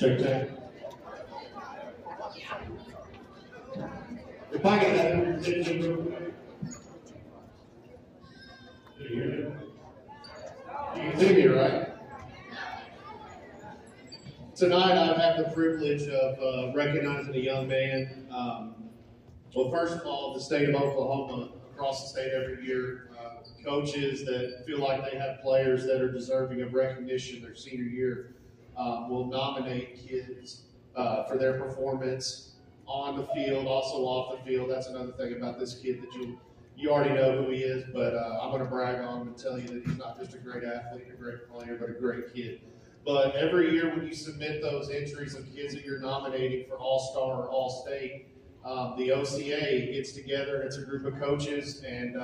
Check that. If I get that attention real quick. Can you hear me? You can see me, right? Tonight, I've had the privilege of recognizing a young man. Well, first of all, the state of Oklahoma, across the state every year, coaches that feel like they have players that are deserving of recognition their senior year will nominate kids for their performance on the field, also off the field. That's another thing about this kid that you already know who he is, but I'm going to brag on him and tell you that he's not just a great athlete, a great player, but a great kid. But every year when you submit those entries of kids that you're nominating for All-Star or All-State, the OCA gets together, and it's a group of coaches, and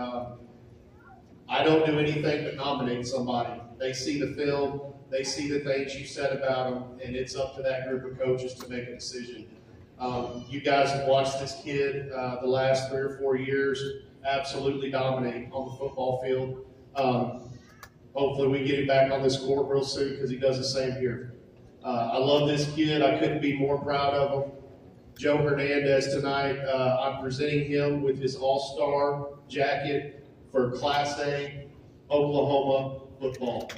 I don't do anything but nominate somebody. They see the film, they see the things you said about them, and it's up to that group of coaches to make a decision. You guys have watched this kid the last 3 or 4 years absolutely dominate on the football field. Hopefully we get him back on this court real soon because he does the same here. I love this kid. I couldn't be more proud of him. Joe Hernandez tonight, I'm presenting him with his All-Star jacket for Class A Oklahoma football.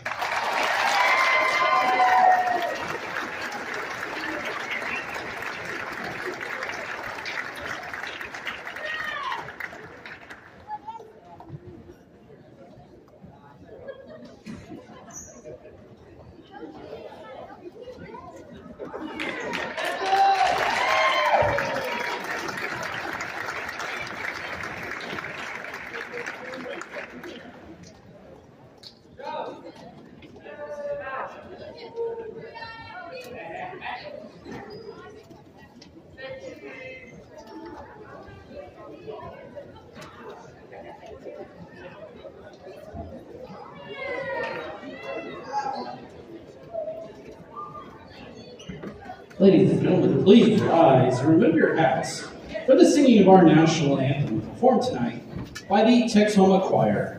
Ladies and gentlemen, please rise and remove your hats for the singing of our national anthem performed tonight by the Texoma Choir.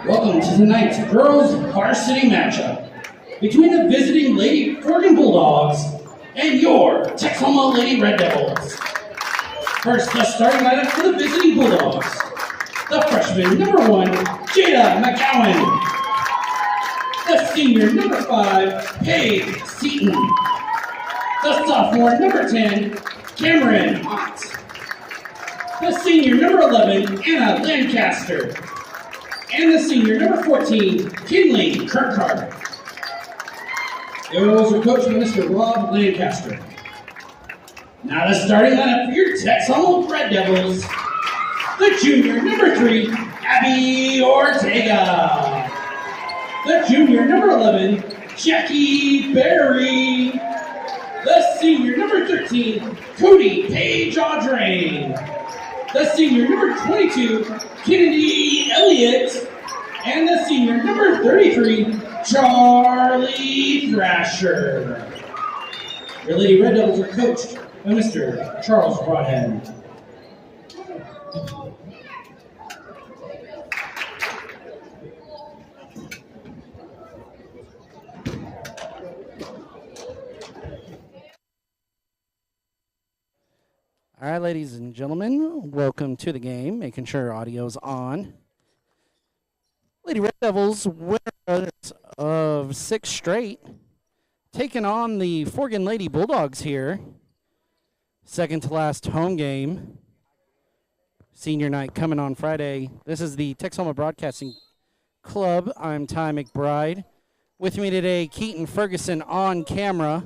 Welcome to tonight's girls varsity matchup between the visiting Lady Forgan Bulldogs and your Texoma Lady Red Devils. First, the starting lineup for the visiting Bulldogs. The freshman number 1, Jada McGowan. The senior number 5, Paige Seaton. The sophomore number 10, Cameron Ott. The senior number 11, Anna Lancaster. And the senior number 14, Kinley Kirkhart. The Orioles are coached by Mr. Rob Lancaster. Now the starting lineup for your Texoma Red Devils. The junior number 3, Abby Ortega. The junior number 11, Jackie Berry. The senior number 13, Cody Page Audrain. The senior number 22, Kennedy Elliott, and the senior number 33, Charlie Thrasher. Your Lady Red Devils are coached by Mr. Charles Broadhead. All right, ladies and gentlemen, welcome to the game. Making sure audio's on. Lady Red Devils, winners of 6 straight, taking on the Forgan Lady Bulldogs here. Second to last home game. Senior night coming on Friday. This is the Texoma Broadcasting Club. I'm Ty McBride. With me today, Keaton Ferguson on camera.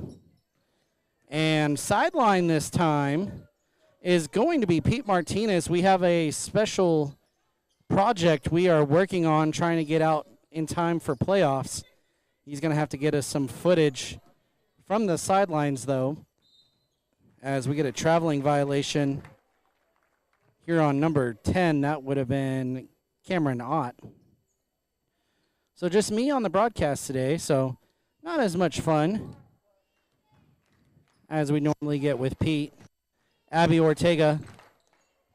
And sideline this time is going to be Pete Martinez. We have a special project we are working on trying to get out in time for playoffs. He's going to have to get us some footage from the sidelines, though, as we get a traveling violation here on number 10. That would have been Cameron Ott. So just me on the broadcast today, so not as much fun as we normally get with Pete. Abby Ortega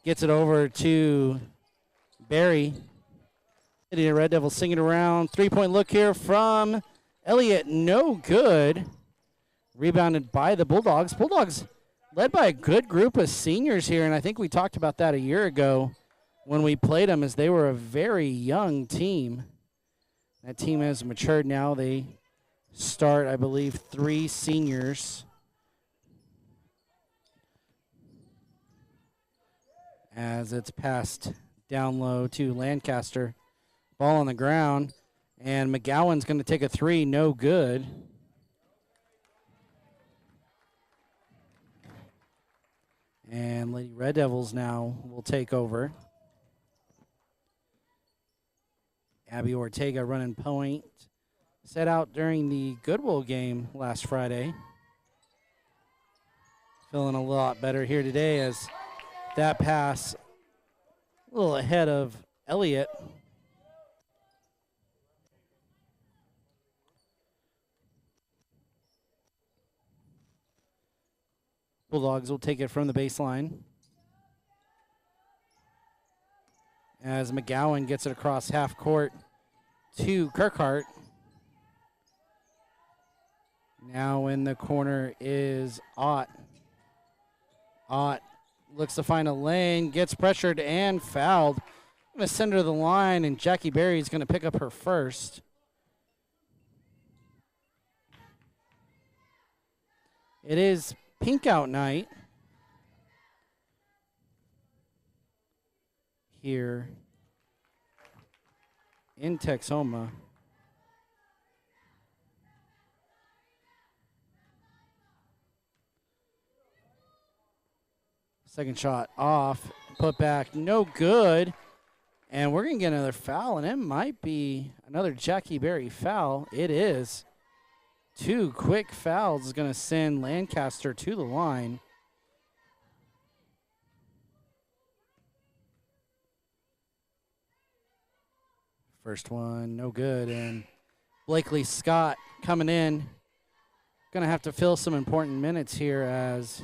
gets it over to Barry. Lady Red Devils singing around. 3-point look here from Elliott. No good. Rebounded by the Bulldogs. Bulldogs led by a good group of seniors here, and I think we talked about that a year ago when we played them, as they were a very young team. That team has matured now. They start, I believe, 3 seniors. As it's passed down low to Lancaster. Ball on the ground, and McGowan's going to take a 3, no good. And Lady Red Devils now will take over. Abby Ortega running point. Set out during the Goodwill game last Friday. Feeling a lot better here today as that pass a little ahead of Elliott. Bulldogs will take it from the baseline as McGowan gets it across half court to Kirkhart. Now in the corner is Ott. Ott looks to find a lane, gets pressured and fouled. Going to send her to the line, and Jackie Berry is going to pick up her first. It is pink out night here in Texoma. Second shot off, put back, no good. And we're going to get another foul, and it might be another Jackie Berry foul. It is. 2 quick fouls is going to send Lancaster to the line. First one, no good. And Blakely Scott coming in. Going to have to fill some important minutes here, as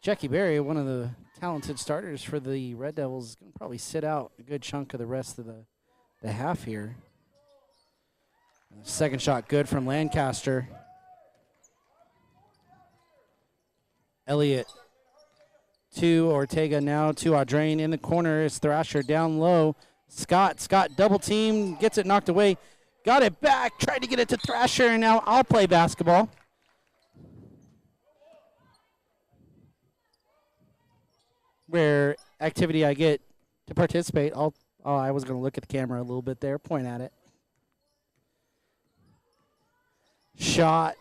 Jackie Berry, one of the talented starters for the Red Devils, is going to probably sit out a good chunk of the rest of the half here. Second shot good from Lancaster. Elliott to Ortega, now to Audrain. In the corner is Thrasher down low. Scott double team, gets it knocked away. Got it back, tried to get it to Thrasher, and now I'll play basketball. Where activity I get to participate, I was going to look at the camera a little bit there, point at it. Shot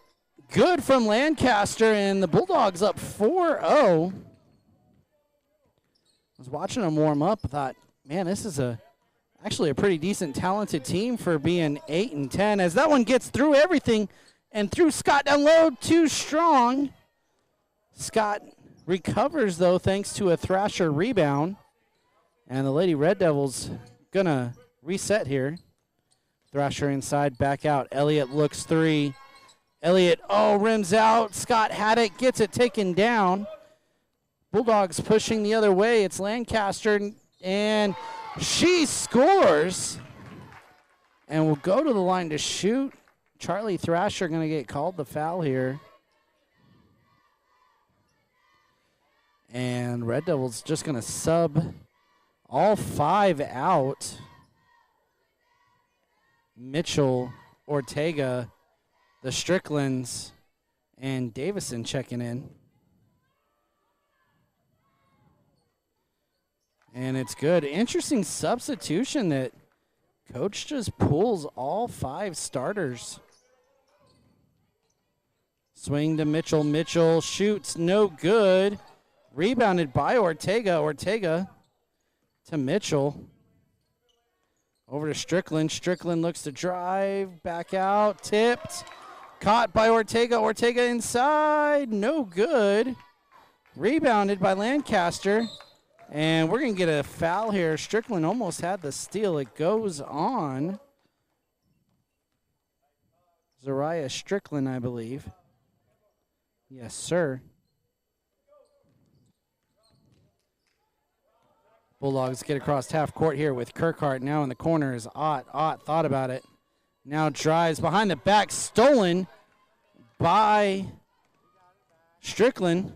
good from Lancaster, and the Bulldogs up 4-0. I was watching them warm up. I thought, man, this is actually a pretty decent, talented team for being 8-10. As that one gets through everything and through Scott down low, too strong. Scott recovers, though, thanks to a Thrasher rebound. And the Lady Red Devils gonna reset here. Thrasher inside, back out. Elliott looks three. Elliott, rims out. Scott had it, gets it taken down. Bulldogs pushing the other way. It's Lancaster, and she scores. And will go to the line to shoot. Charlie Thrasher going to get called the foul here. And Red Devils just going to sub all 5 out. Mitchell, Ortega, the Stricklands, and Davison checking in. And it's good. Interesting substitution that Coach just pulls all 5 starters. Swing to Mitchell. Mitchell shoots, no good. Rebounded by Ortega. Ortega to Mitchell. Over to Strickland. Strickland looks to drive. Back out. Tipped. Caught by Ortega. Ortega inside. No good. Rebounded by Lancaster. And we're going to get a foul here. Strickland almost had the steal. It goes on Zariah Strickland, I believe. Yes, sir. Bulldogs get across half court here with Kirkhart now in the corner is Ott. Ott thought about it. Now drives behind the back. Stolen by Strickland.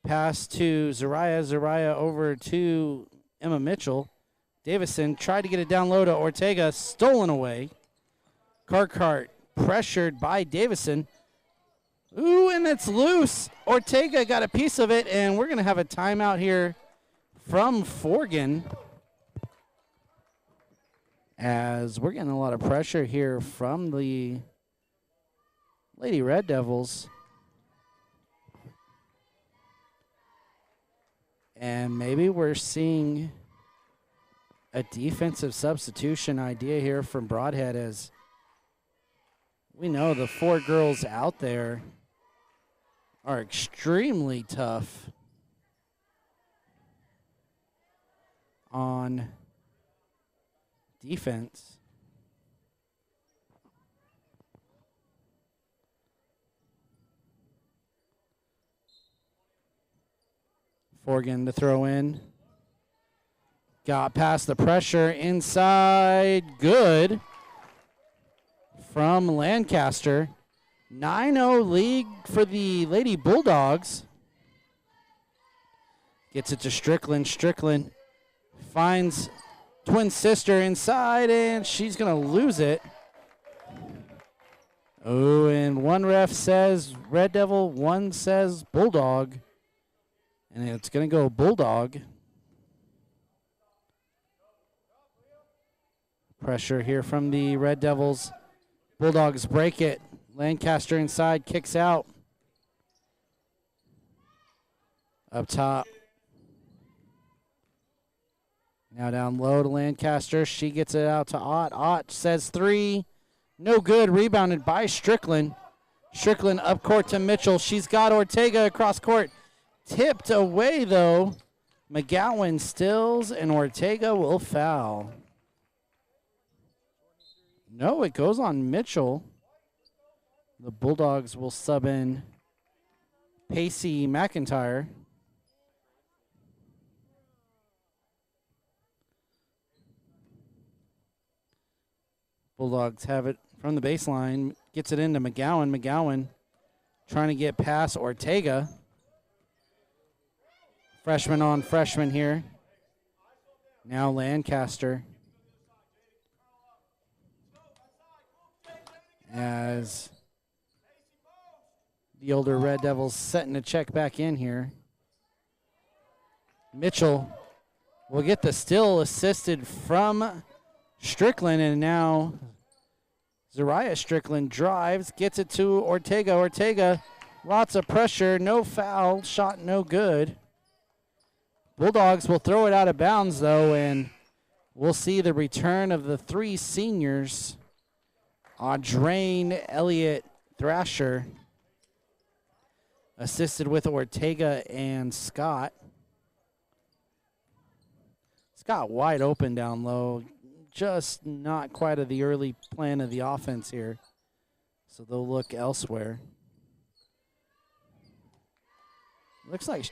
Pass to Zariah. Zariah over to Emma Mitchell. Davison tried to get it down low to Ortega. Stolen away. Kirkhart pressured by Davison. Ooh, and it's loose. Ortega got a piece of it, and we're going to have a timeout here from Forgan, as we're getting a lot of pressure here from the Lady Red Devils. And maybe we're seeing a defensive substitution idea here from Broadhead, as we know the 4 girls out there are extremely tough on defense. Forgan to throw in. Got past the pressure inside. Good from Lancaster. 9-0 lead for the Lady Bulldogs. Gets it to Strickland. Strickland finds twin sister inside, and she's going to lose it. Oh, and one ref says Red Devil, one says Bulldog. And it's going to go Bulldog. Pressure here from the Red Devils. Bulldogs break it. Lancaster inside, kicks out. Up top. Now down low to Lancaster. She gets it out to Ott. Ott says 3. No good. Rebounded by Strickland. Strickland up court to Mitchell. She's got Ortega across court. Tipped away, though. McGowan stills, and Ortega will foul. No, it goes on Mitchell. The Bulldogs will sub in Pacey McIntyre. Bulldogs have it from the baseline. Gets it into McGowan. McGowan trying to get past Ortega. Freshman on freshman here. Now Lancaster. As the older Red Devils setting to check back in here. Mitchell will get the steal assisted from Strickland, and now Zariah Strickland drives, gets it to Ortega. Ortega, lots of pressure, no foul, shot no good. Bulldogs will throw it out of bounds, though, and we'll see the return of the 3 seniors. Audrain, Elliott, Thrasher, assisted with Ortega and Scott. Scott wide open down low. Just not quite of the early plan of the offense here. So they'll look elsewhere. Looks like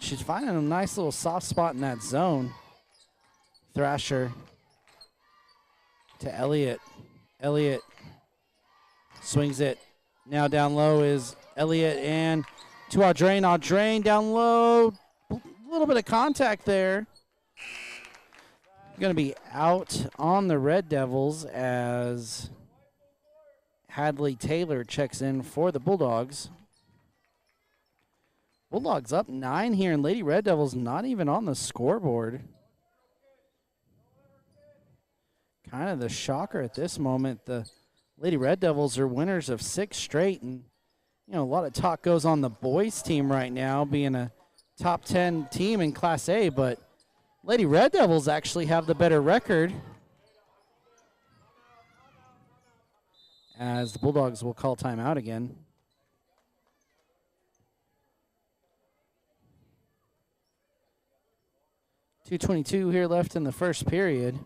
she's finding a nice little soft spot in that zone. Thrasher to Elliott. Elliott swings it. Now down low is Elliott and to Audrain. Audrain down low. A little bit of contact there. Going to be out on the Red Devils as Hadley Taylor checks in for the Bulldogs. Bulldogs up 9 here, and Lady Red Devils not even on the scoreboard. Kind of the shocker at this moment. The Lady Red Devils are winners of 6 straight, and you know a lot of talk goes on the boys team right now being a top 10 team in Class A, but Lady Red Devils actually have the better record, as the Bulldogs will call timeout again. .222 here left in the first period.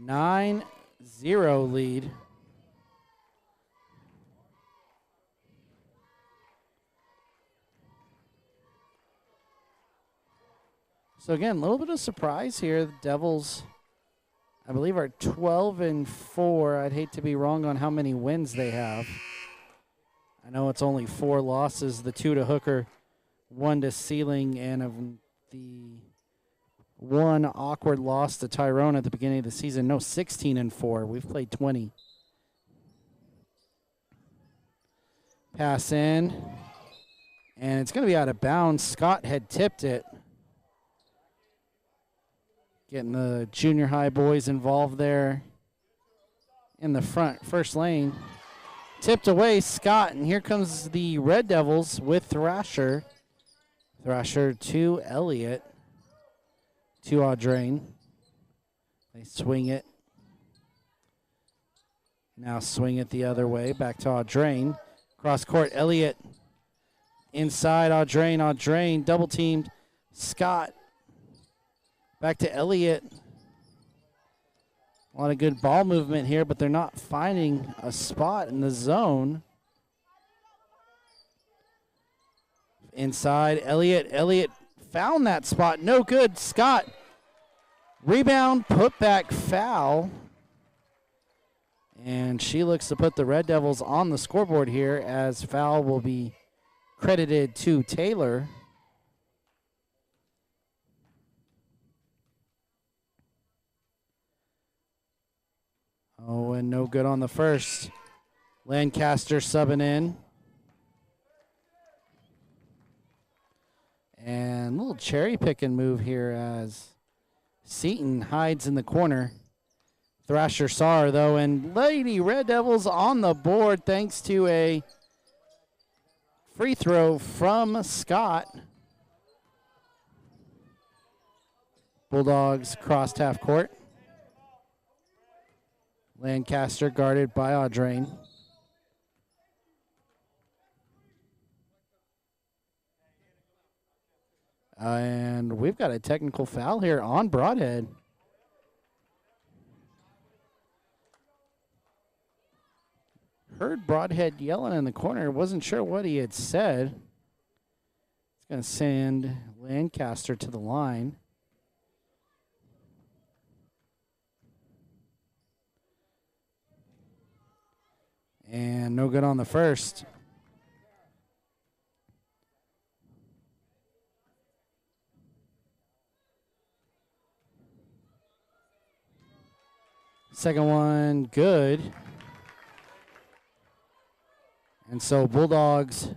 9-0 lead. So again, a little bit of surprise here. The Devils, I believe, are 12-4. I'd hate to be wrong on how many wins they have. I know it's only 4 losses, the 2 to Hooker, 1 to Sealing, and of the 1 awkward loss to Tyrone at the beginning of the season. No, 16-4. We've played 20. Pass in, and it's going to be out of bounds. Scott had tipped it. Getting the junior high boys involved there in the front, first lane. Tipped away, Scott, and here comes the Red Devils with Thrasher. Thrasher to Elliott, to Audrain. They swing it. Now swing it the other way, back to Audrain. Cross court, Elliott inside Audrain. Audrain double teamed. Scott back to Elliott. A lot of good ball movement here, but they're not finding a spot in the zone. Inside, Elliott. Elliott found that spot. No good. Scott. Rebound, put back, foul. And she looks to put the Red Devils on the scoreboard here, as foul will be credited to Taylor. Oh, and no good on the first. Lancaster subbing in. And a little cherry picking move here as Seaton hides in the corner. Thrasher saw her though, and Lady Red Devils on the board thanks to a free throw from Scott. Bulldogs crossed half court. Lancaster guarded by Audrain. And we've got a technical foul here on Broadhead. Heard Broadhead yelling in the corner. Wasn't sure what he had said. It's going to send Lancaster to the line. And no good on the first. Second one, good. And so Bulldogs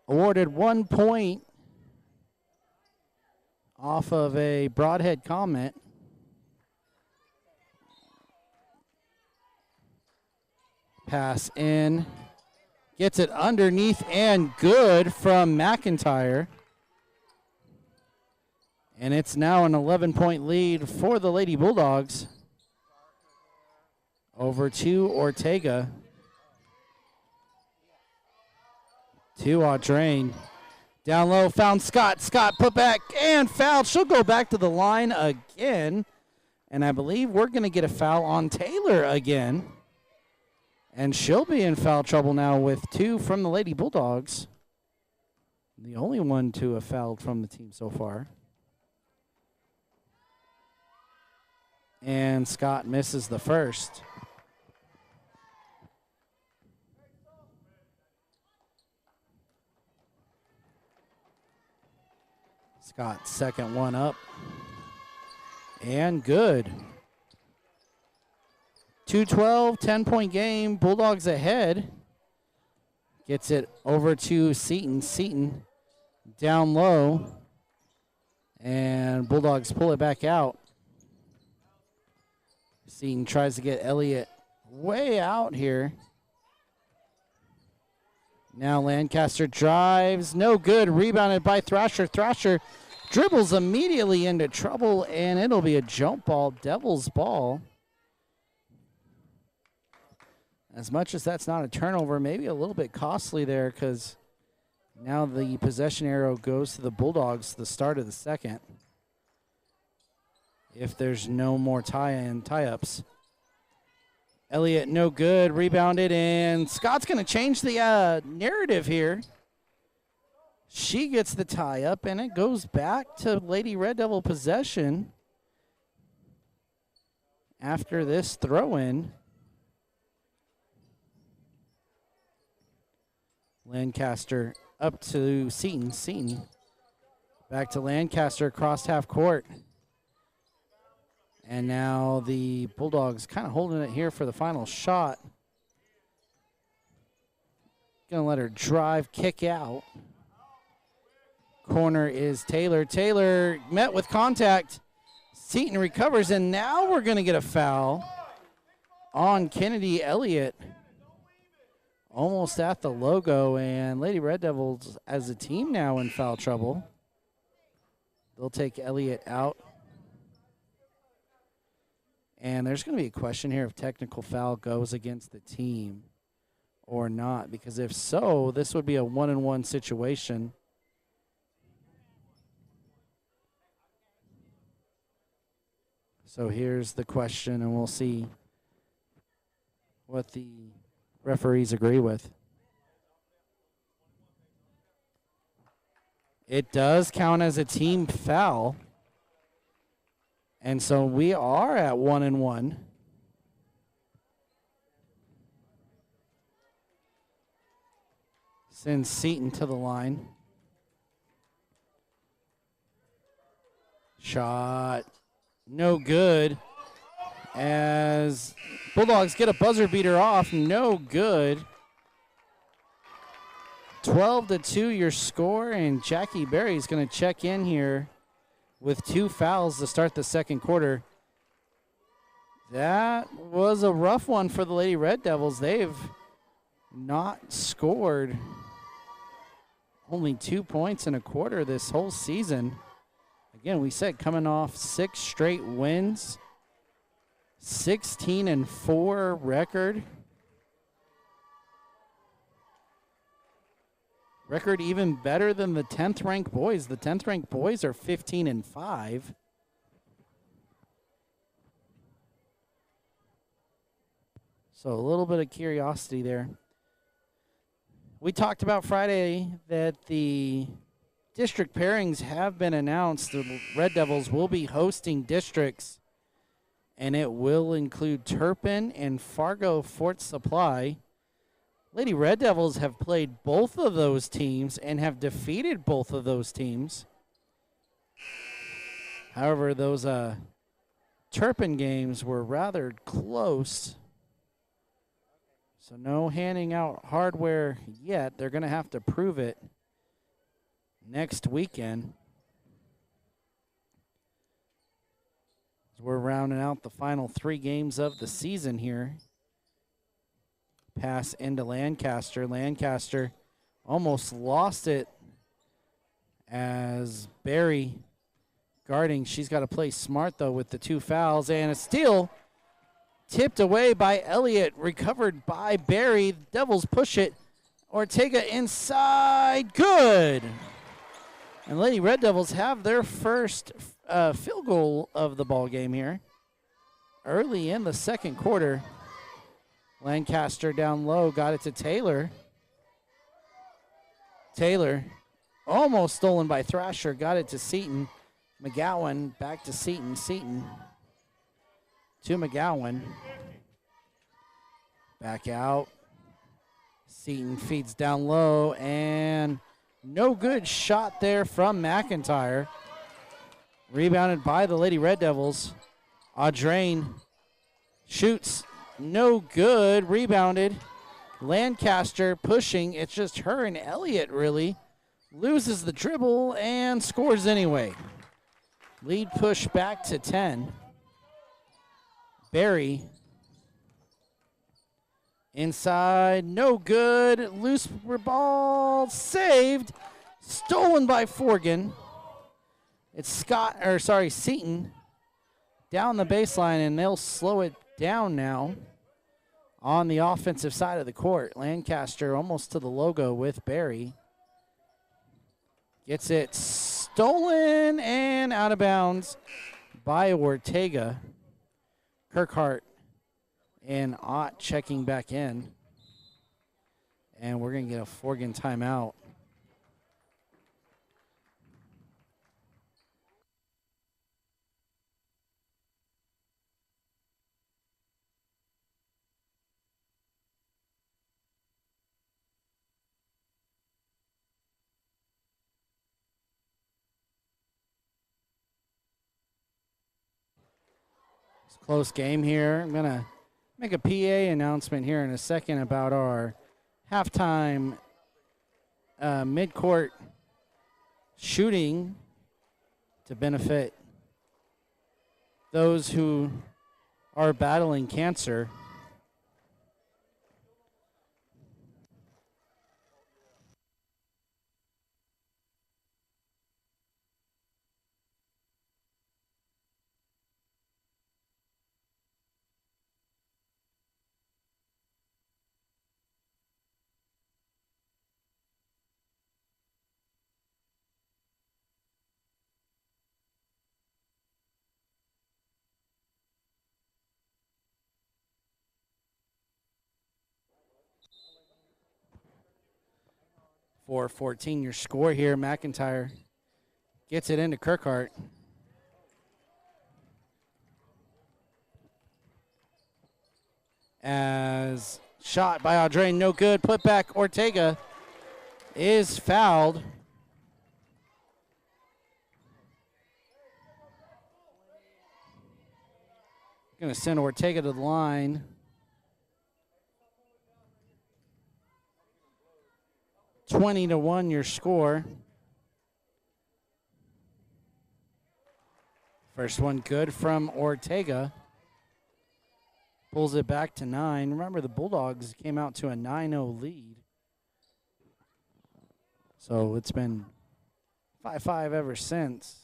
awarded 1 point off of a Broadhead comment. Pass in. Gets it underneath and good from McIntyre. And it's now an 11-point lead for the Lady Bulldogs over to Ortega. To Audrain. Down low, found Scott. Scott put back and fouled. She'll go back to the line again. And I believe we're going to get a foul on Taylor again. And she'll be in foul trouble now with 2 from the Lady Bulldogs. The only one to have fouled from the team so far. And Scott misses the first. Scott, second one up. And good. 2-12, 10-point game. Bulldogs ahead. Gets it over to Seton. Seton down low. And Bulldogs pull it back out. Seton tries to get Elliott way out here. Now Lancaster drives. No good. Rebounded by Thrasher. Thrasher dribbles immediately into trouble, and it'll be a jump ball, Devils ball. As much as that's not a turnover, maybe a little bit costly there because now the possession arrow goes to the Bulldogs the start of the second. If there's no more tie-ups. Elliott, no good, rebounded, and Scott's going to change the narrative here. She gets the tie-up, and it goes back to Lady Red Devil possession after this throw-in. Lancaster up to Seton. Seton back to Lancaster across half court. And now the Bulldogs kind of holding it here for the final shot. Gonna let her drive, kick out. Corner is Taylor. Taylor met with contact. Seton recovers, and now we're gonna get a foul on Kennedy Elliott. Almost at the logo, and Lady Red Devils as a team now in foul trouble. They'll take Elliott out. And there's going to be a question here if technical foul goes against the team or not, because if so, this would be a 1-on-1 situation. So here's the question, and we'll see what the referees agree with. It does count as a team foul. And so we are at 1-on-1. Sends Seton to the line. Shot. No good. As Bulldogs get a buzzer beater off. No good. 12-2 your score, and Jackie Berry's going to check in here with 2 fouls to start the second quarter. That was a rough one for the Lady Red Devils. They've not scored only 2 points in a quarter this whole season. Again, we said coming off 6 straight wins, 16-4 record. Record even better than the 10th ranked boys. The 10th ranked boys are 15-5. So a little bit of curiosity there. We talked about Friday that the district pairings have been announced. The Red Devils will be hosting districts, and it will include Turpin and Fargo Fort Supply. Lady Red Devils have played both of those teams and have defeated both of those teams. However, those Turpin games were rather close. So no handing out hardware yet. They're going to have to prove it next weekend. As we're rounding out the final 3 games of the season here. Pass into Lancaster. Lancaster almost lost it as Barry guarding. She's got to play smart, though, with the 2 fouls. And a steal tipped away by Elliott, recovered by Barry. Devils push it. Ortega inside. Good. And Lady Red Devils have their first field goal of the ball game here. Early in the second quarter. Lancaster down low, got it to Taylor. Taylor almost stolen by Thrasher, got it to Seaton. McGowan back to Seaton. Seaton to McGowan. Back out. Seaton feeds down low, and no good shot there from McIntyre. Rebounded by the Lady Red Devils. Audrain shoots, no good. Rebounded. Lancaster pushing. It's just her and Elliott, really. Loses the dribble and scores anyway. Lead push back to 10. Barry. Inside, no good. Loose ball saved. Stolen by Forgan. It's Seaton down the baseline, and they'll slow it down now on the offensive side of the court. Lancaster almost to the logo with Barry. Gets it stolen and out of bounds by Ortega. Kirkhart and Ott checking back in. And we're going to get a Forgan timeout. It's a close game here. I'm going to make a PA announcement here in a second about our halftime midcourt shooting to benefit those who are battling cancer. For 14, your score here. McIntyre gets it into Kirkhart. As shot by Audrain, no good. Put back, Ortega is fouled. Going to send Ortega to the line. 20-1 your score. First one good from Ortega. Pulls it back to 9. Remember, the Bulldogs came out to a 9-0 lead. So it's been 5-5 ever since.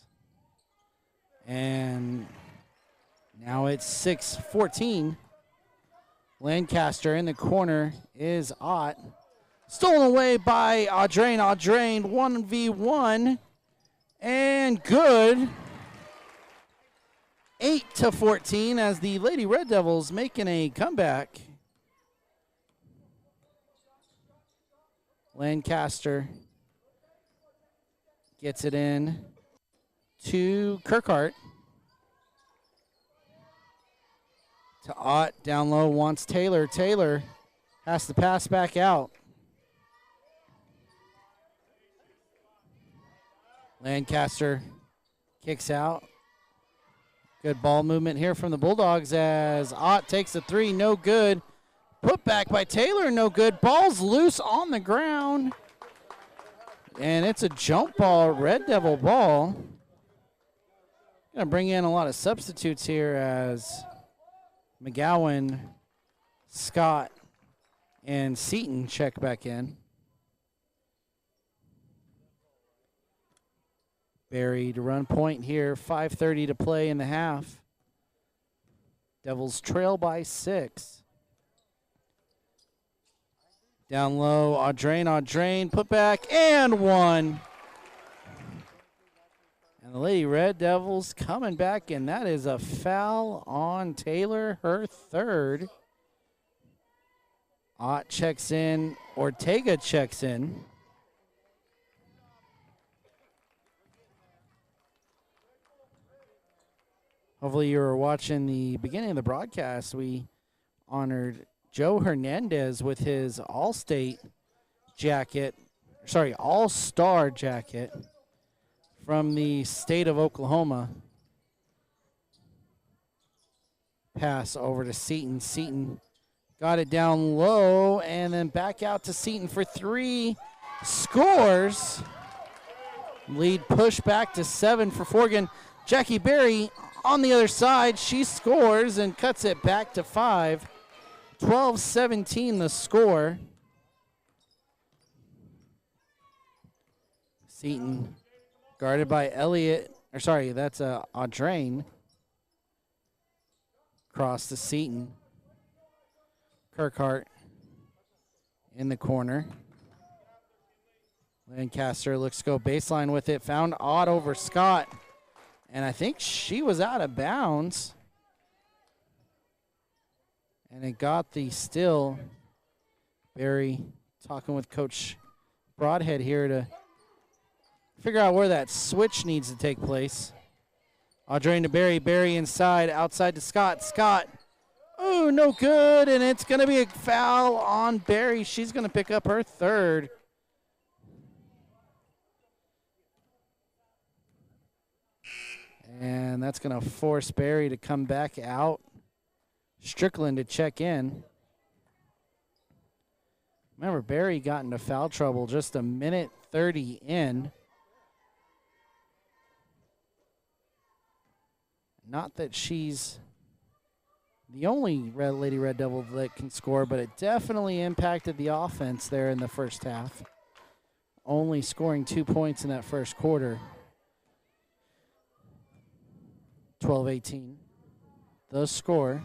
And now it's 6-14. Lancaster in the corner is Ott. Stolen away by Audrain. Audrain 1v1. And good. 8-14 as the Lady Red Devils making a comeback. Lancaster gets it in to Kirkhart. To Ott, down low, wants Taylor. Taylor has to pass back out. Lancaster kicks out. Good ball movement here from the Bulldogs as Ott takes a 3, no good. Put back by Taylor, no good. Ball's loose on the ground. And it's a jump ball, Red Devil ball. Gonna bring in a lot of substitutes here as McGowan, Scott, and Seaton check back in. Barry to run point here, 5:30 to play in the half. Devils trail by 6. Down low, Audrain, put back, and 1. And the Lady Red Devils coming back, and that is a foul on Taylor, her third. Ott checks in. Ortega checks in. Hopefully you were watching the beginning of the broadcast. We honored Joe Hernandez with his All-State jacket, All-Star jacket from the state of Oklahoma. Pass over to Seaton. Seaton got it down low and then back out to Seaton for three. Scores. Lead pushed back to 7 for Forgan. Jackie Berry on the other side. She scores and cuts it back to 5. 12-17 the score. Seaton guarded by Elliott. That's Audrain. Cross to Seaton. Kirkhart in the corner. Lancaster looks to go baseline with it. Found Ott over Scott. And I think she was out of bounds. And it got the steal. Barry talking with Coach Broadhead here to figure out where that switch needs to take place. Audrain to Barry. Barry inside, outside to Scott. Scott, oh, no good. And it's going to be a foul on Barry. She's going to pick up her third. And that's going to force Barry to come back out. Strickland to check in. Remember, Barry got into foul trouble just a minute 30 in. Not that she's the only Lady Red Devil that can score, but it definitely impacted the offense there in the first half. Only scoring 2 points in that first quarter. 12-18. The score.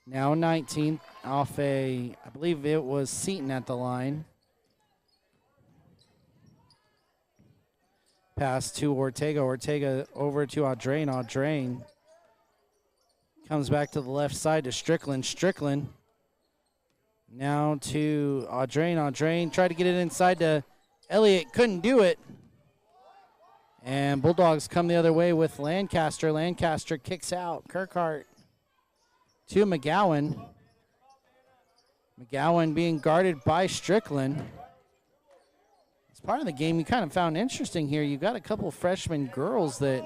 Now 19 off I believe it was Seaton at the line. Pass to Ortega. Ortega over to Audrain. Audrain comes back to the left side to Strickland. Strickland now to Audrain. Audrain tried to get it inside to Elliott. Couldn't do it. And Bulldogs come the other way with Lancaster. Lancaster kicks out. Kirkhart to McGowan. McGowan being guarded by Strickland. It's part of the game you kind of found interesting here. You got a couple freshman girls that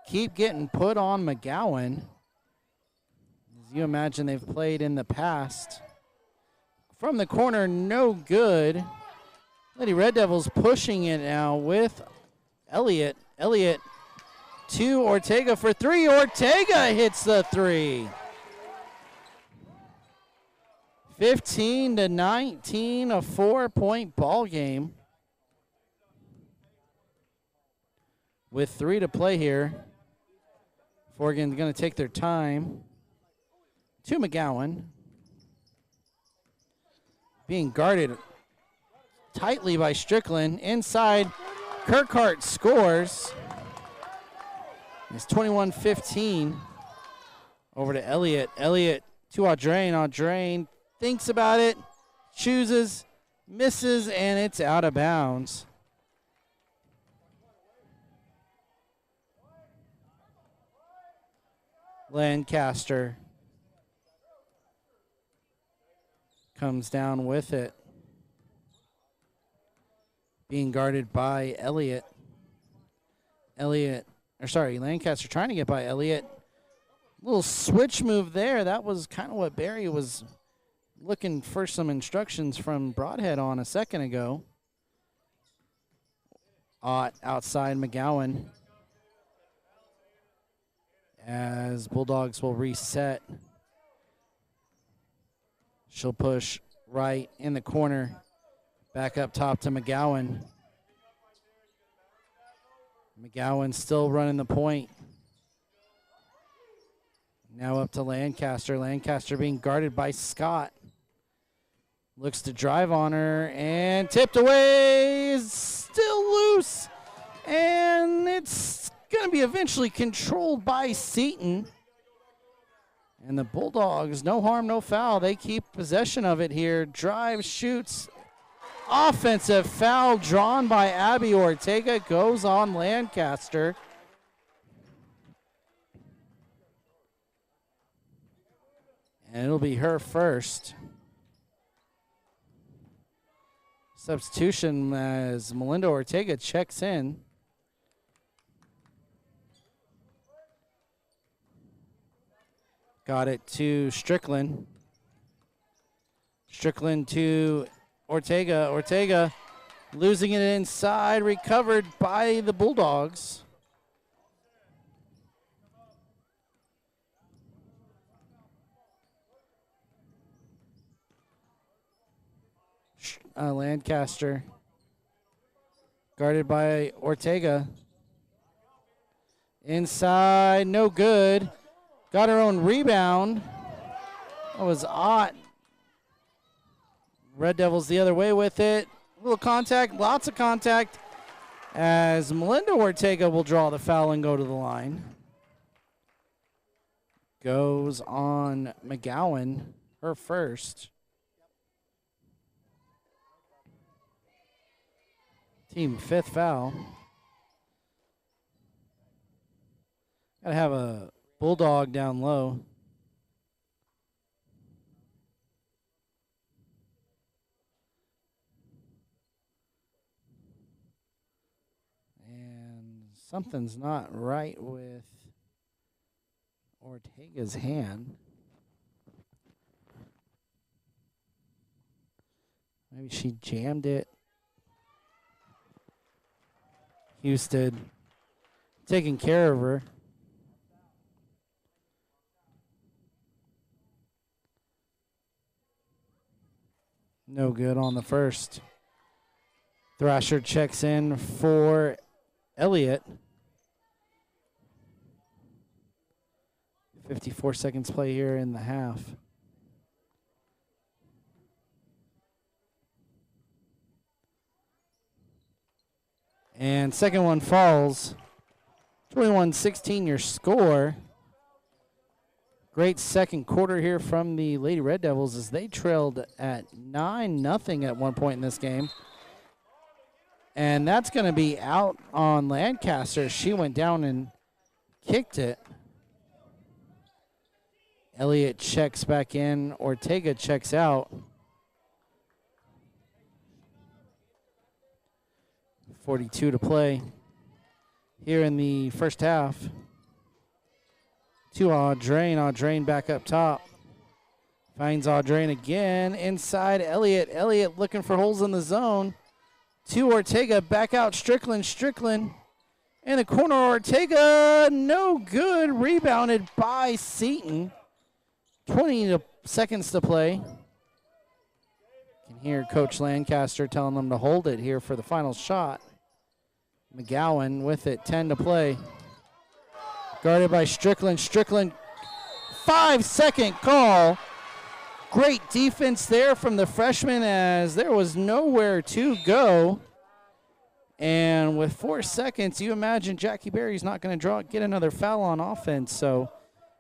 keep getting put on McGowan. As you imagine they've played in the past. From the corner, no good. Lady Red Devils pushing it now with Elliott. Elliott to Ortega for three. Ortega hits the three. 15-19, a 4-point ball game. With 3 to play here. Forgan's going to take their time. To McGowan. Being guarded tightly by Strickland. Inside, Kirkhart scores. It's 21-15. Over to Elliott. Elliott to Audrain. Audrain thinks about it, chooses, misses, and it's out of bounds. Lancaster comes down with it. Being guarded by Elliott. Lancaster trying to get by Elliott. Little switch move there. That was kind of what Barry was looking for some instructions from Broadhead on a second ago. Ott outside McGowan. As Bulldogs will reset. She'll push right in the corner. Back up top to McGowan. McGowan still running the point. Now up to Lancaster. Lancaster being guarded by Scott. Looks to drive on her and tipped away. Still loose. And it's going to be eventually controlled by Seton. And the Bulldogs, no harm, no foul. They keep possession of it here. Drive, shoots. Offensive foul drawn by Abby Ortega. Goes on Lancaster. And it'll be her first. Substitution as Melinda Ortega checks in. Got it to Strickland. Strickland to Ortega. Ortega losing it inside, recovered by the Bulldogs. Lancaster guarded by Ortega. Inside, no good. Got her own rebound. That was Ott. Red Devils the other way with it. A little contact, lots of contact, as Melinda Ortega will draw the foul and go to the line. Goes on McGowan, her first. Team fifth foul. Gotta have a Bulldog down low. And something's not right with Ortega's hand. Maybe she jammed it. Houston taking care of her. No good on the first. Thrasher checks in for Elliott. 54 seconds play here in the half. And second one falls. 21-16 your score. Great second quarter here from the Lady Red Devils as they trailed at 9-0 at one point in this game. And that's going to be out on Lancaster. She went down and kicked it. Elliott checks back in. Ortega checks out. 42 to play here in the first half. To Audrain. Audrain back up top. Finds Audrain again. Inside Elliott. Elliott looking for holes in the zone. To Ortega. Back out Strickland. Strickland. In the corner. Ortega. No good. Rebounded by Seton. 20 seconds to play. You can hear Coach Lancaster telling them to hold it here for the final shot. McGowan with it, 10 to play. Guarded by Strickland. Strickland, 5-second call. Great defense there from the freshman as there was nowhere to go. And with 4 seconds, you imagine Jackie Berry's not going to get another foul on offense, so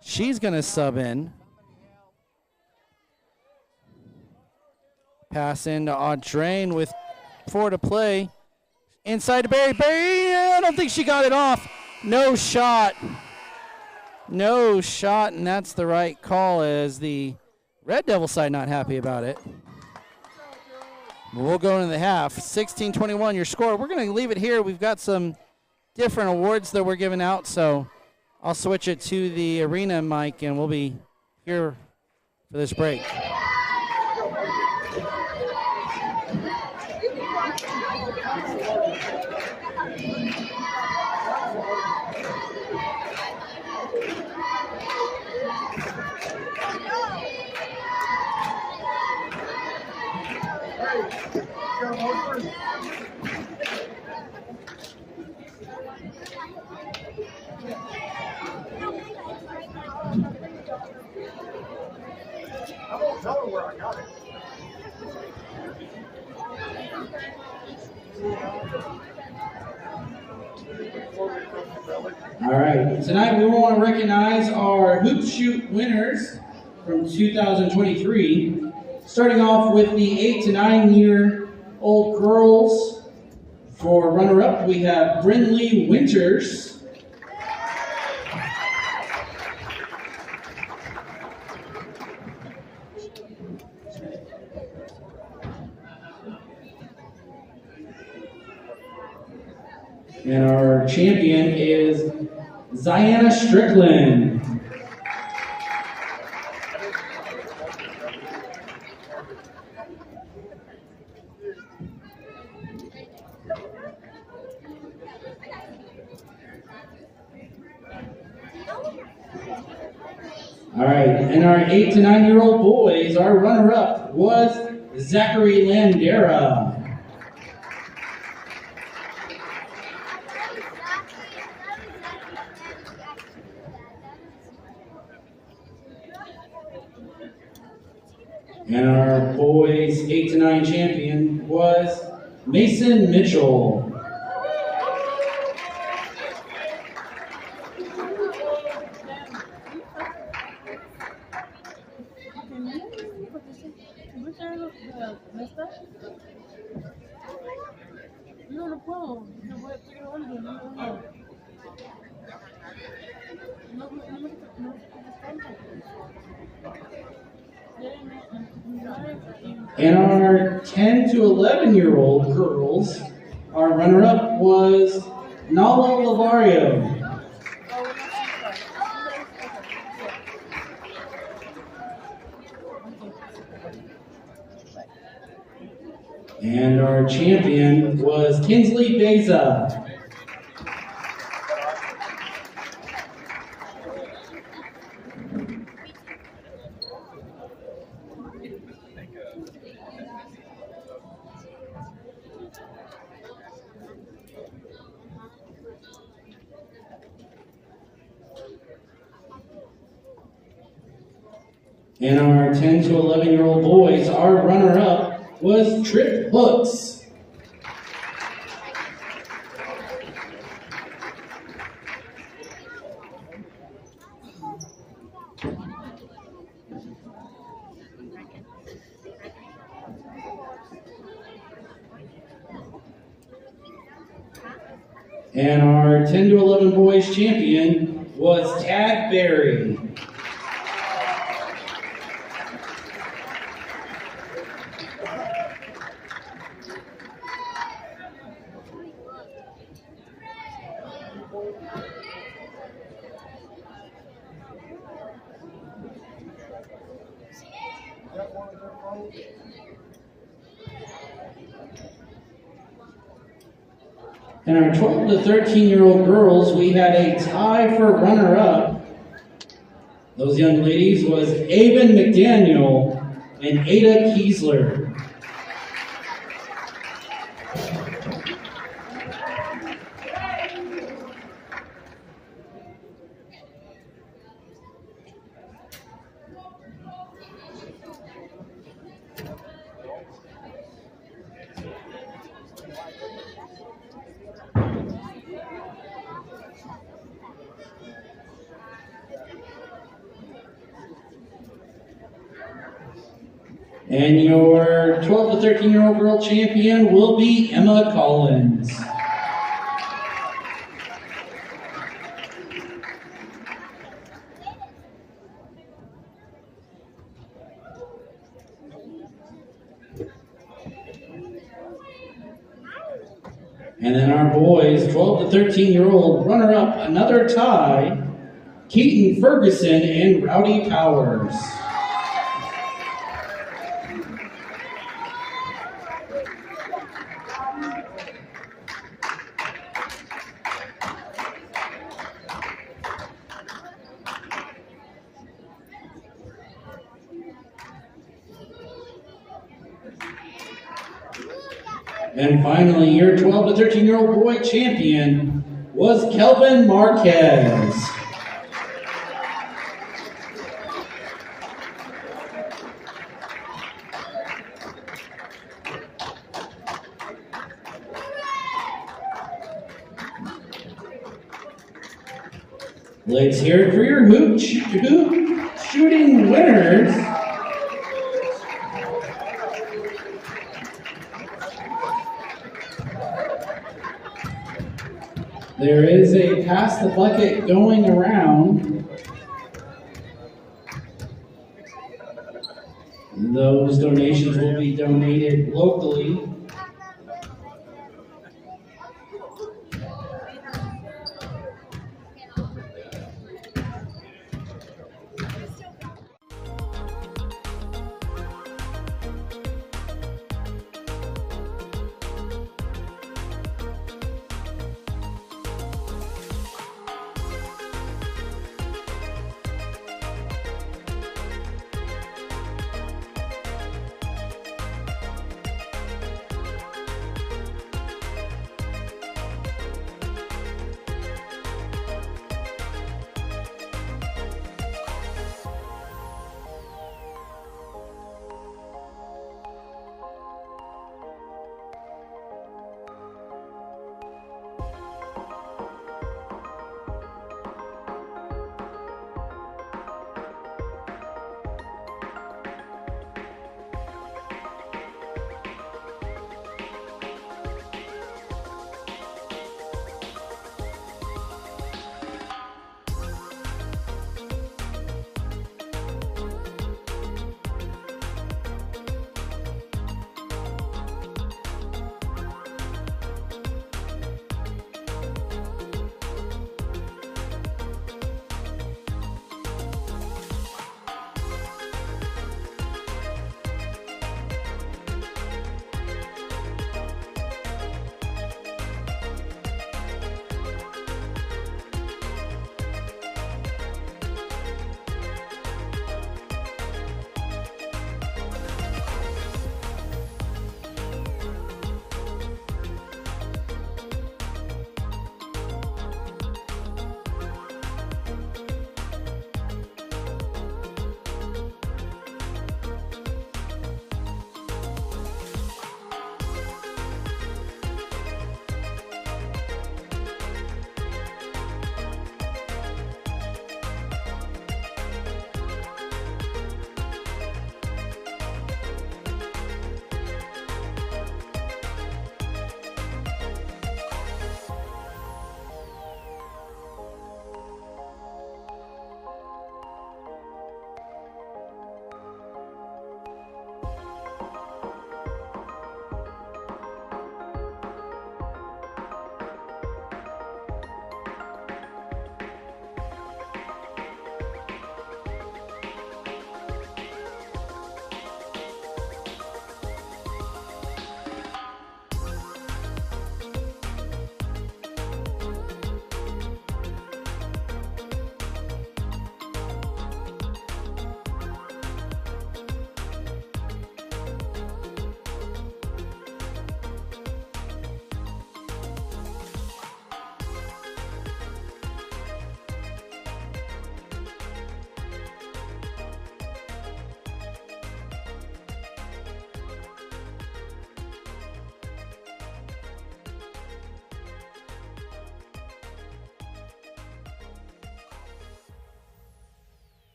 she's going to sub in. Pass into Audrain with 4 to play. Inside to Berry. Berry, I don't think she got it off. No shot. No shot, and that's the right call as the Red Devil side not happy about it. We'll go into the half. 16-21 your score. We're going to leave it here. We've got some different awards that we're giving out, so I'll switch it to the arena mic, and we'll be here for this break. I won't tell her where I got it. All right, tonight we want to recognize our hoop shoot winners from 2023. Starting off with the 8 to 9 year old girls. For runner-up, we have Brindley Winters. And our champion is Ziana Strickland. All right, and our 8 to 9 year old boys, our runner-up was Zachary Landera. And our boys 8 to 9 champion was Mason Mitchell. And our 10 to 11 year old girls, our runner-up was Nala Lavario. And our champion was Kinsley Beza. And our 10 to 11 year old boys, our runner-up was Trip Hooks. And our 10 to 11 boys champion was Tad Berry. And our 12 to 13 year old girls, we had a tie for runner-up. Those young ladies was Avon McDaniel and Ada Kiesler. And your 12 to 13 year old girl champion will be Emma Collins. And then our boys, 12 to 13 year old runner up, another tie, Keaton Ferguson and Rowdy Powers. And finally, your 12 to 13 year old boy champion was Kelvin Marquez. Let's hear it for your hoop shooting winners. There is a pass the bucket going around. Those donations will be donated locally.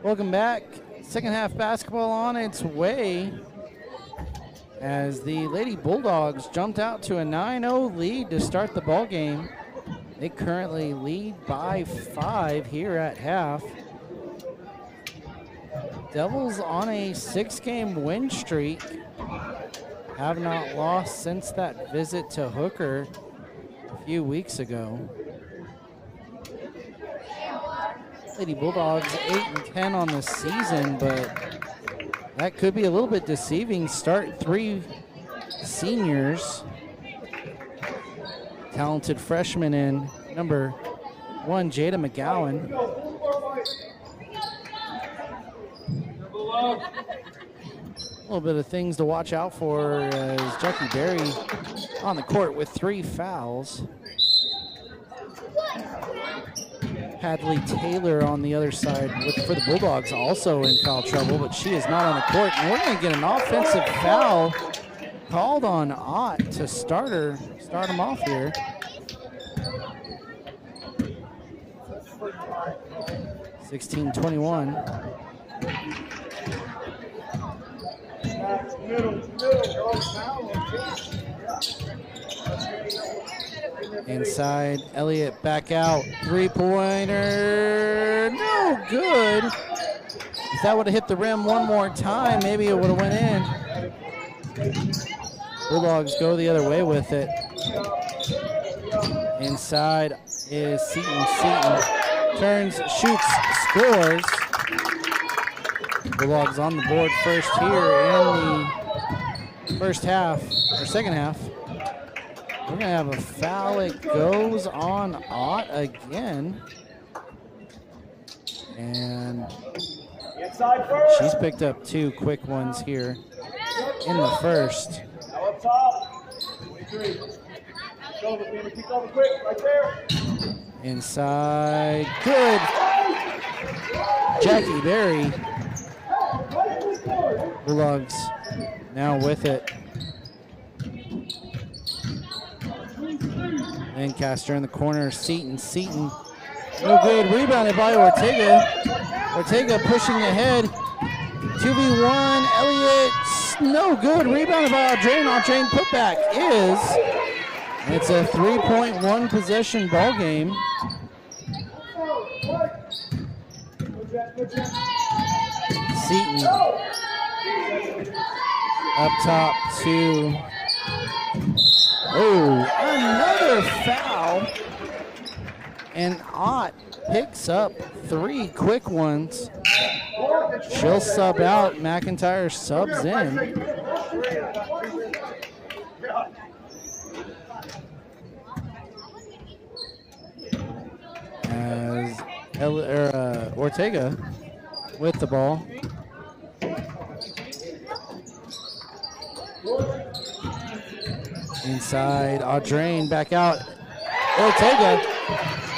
Welcome back. Second half basketball on its way as the Lady Bulldogs jumped out to a 9-0 lead to start the ball game. They currently lead by 5 here at half. Devils on a 6-game win streak. Have not lost since that visit to Hooker a few weeks ago. Lady Bulldogs 8-10 on the season, but that could be a little bit deceiving. Start 3 seniors. talented freshman in number 1, Jada McGowan. A little bit of things to watch out for as Jackie Berry on the court with 3 fouls. Hadley Taylor on the other side for the Bulldogs also in foul trouble, but she is not on the court. And we're going to get an offensive foul called on Ott to start him off here. (16-21). Inside, Elliott back out, 3-pointer, no good. If that would have hit the rim one more time, maybe it would have went in. Bulldogs go the other way with it. Inside is Seton. Seton turns, shoots, scores. Bulldogs on the board first here in the first half, or second half. We're going to have a foul. It goes on Ott again. And she's picked up 2 quick ones here in the first. Up top. 23. Keep going quick, right there. Inside, good. Jackie Berry. Bulldogs now with it. Lancaster in the corner, Seton. Seton, no good. Rebounded by Ortega. Ortega pushing ahead. 2v1, Elliott, no good. Rebounded by Aldrain. Aldrain putback is. It's a 3-point possession ball game. Seton up top to. Oh, another foul. And Ott picks up 3 quick ones. She'll sub out. McIntyre subs in. As Ortega with the ball. Inside, Audrain back out. Ortega,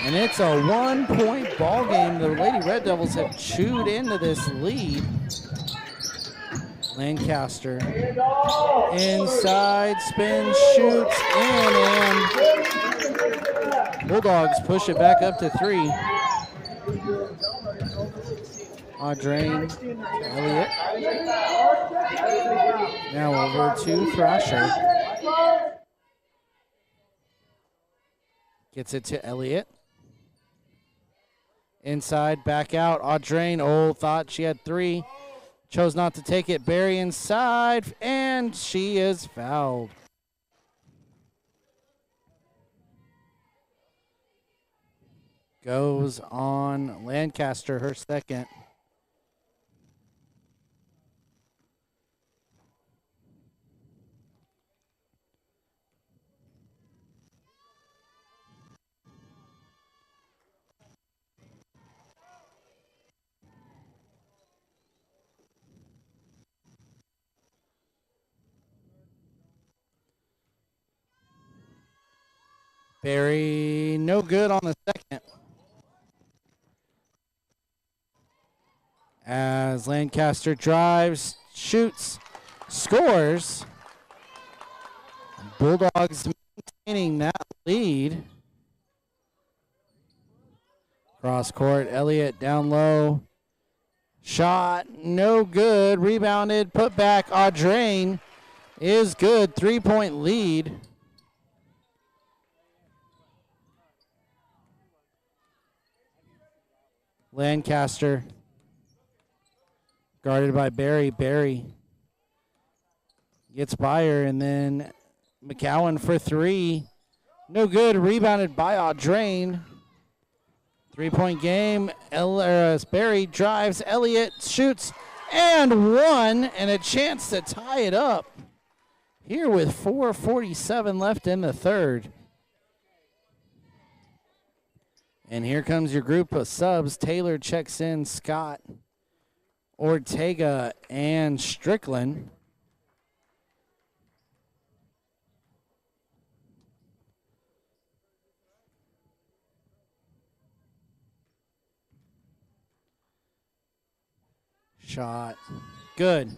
and it's a 1-point ball game. The Lady Red Devils have chewed into this lead. Lancaster, inside, spin, shoots, in, and Bulldogs push it back up to 3. Audrain to Elliott. Now over to Thrasher. Gets it to Elliott. Inside, back out. Audrain, thought she had 3. Chose not to take it. Barry inside, and she is fouled. Goes on Lancaster, her second. Barry, no good on the second. As Lancaster drives, shoots, scores. Bulldogs maintaining that lead. Cross court, Elliott down low. Shot, no good. Rebounded, put back. Audrain is good. 3-point lead. Lancaster guarded by Barry. Barry gets by her, and then McCowan for 3. No good. Rebounded by Audrain. 3-point game. Barry drives. Elliott shoots and 1, and a chance to tie it up here with 4:47 left in the third. And here comes your group of subs. Taylor checks in, Scott, Ortega, and Strickland. Shot. Good.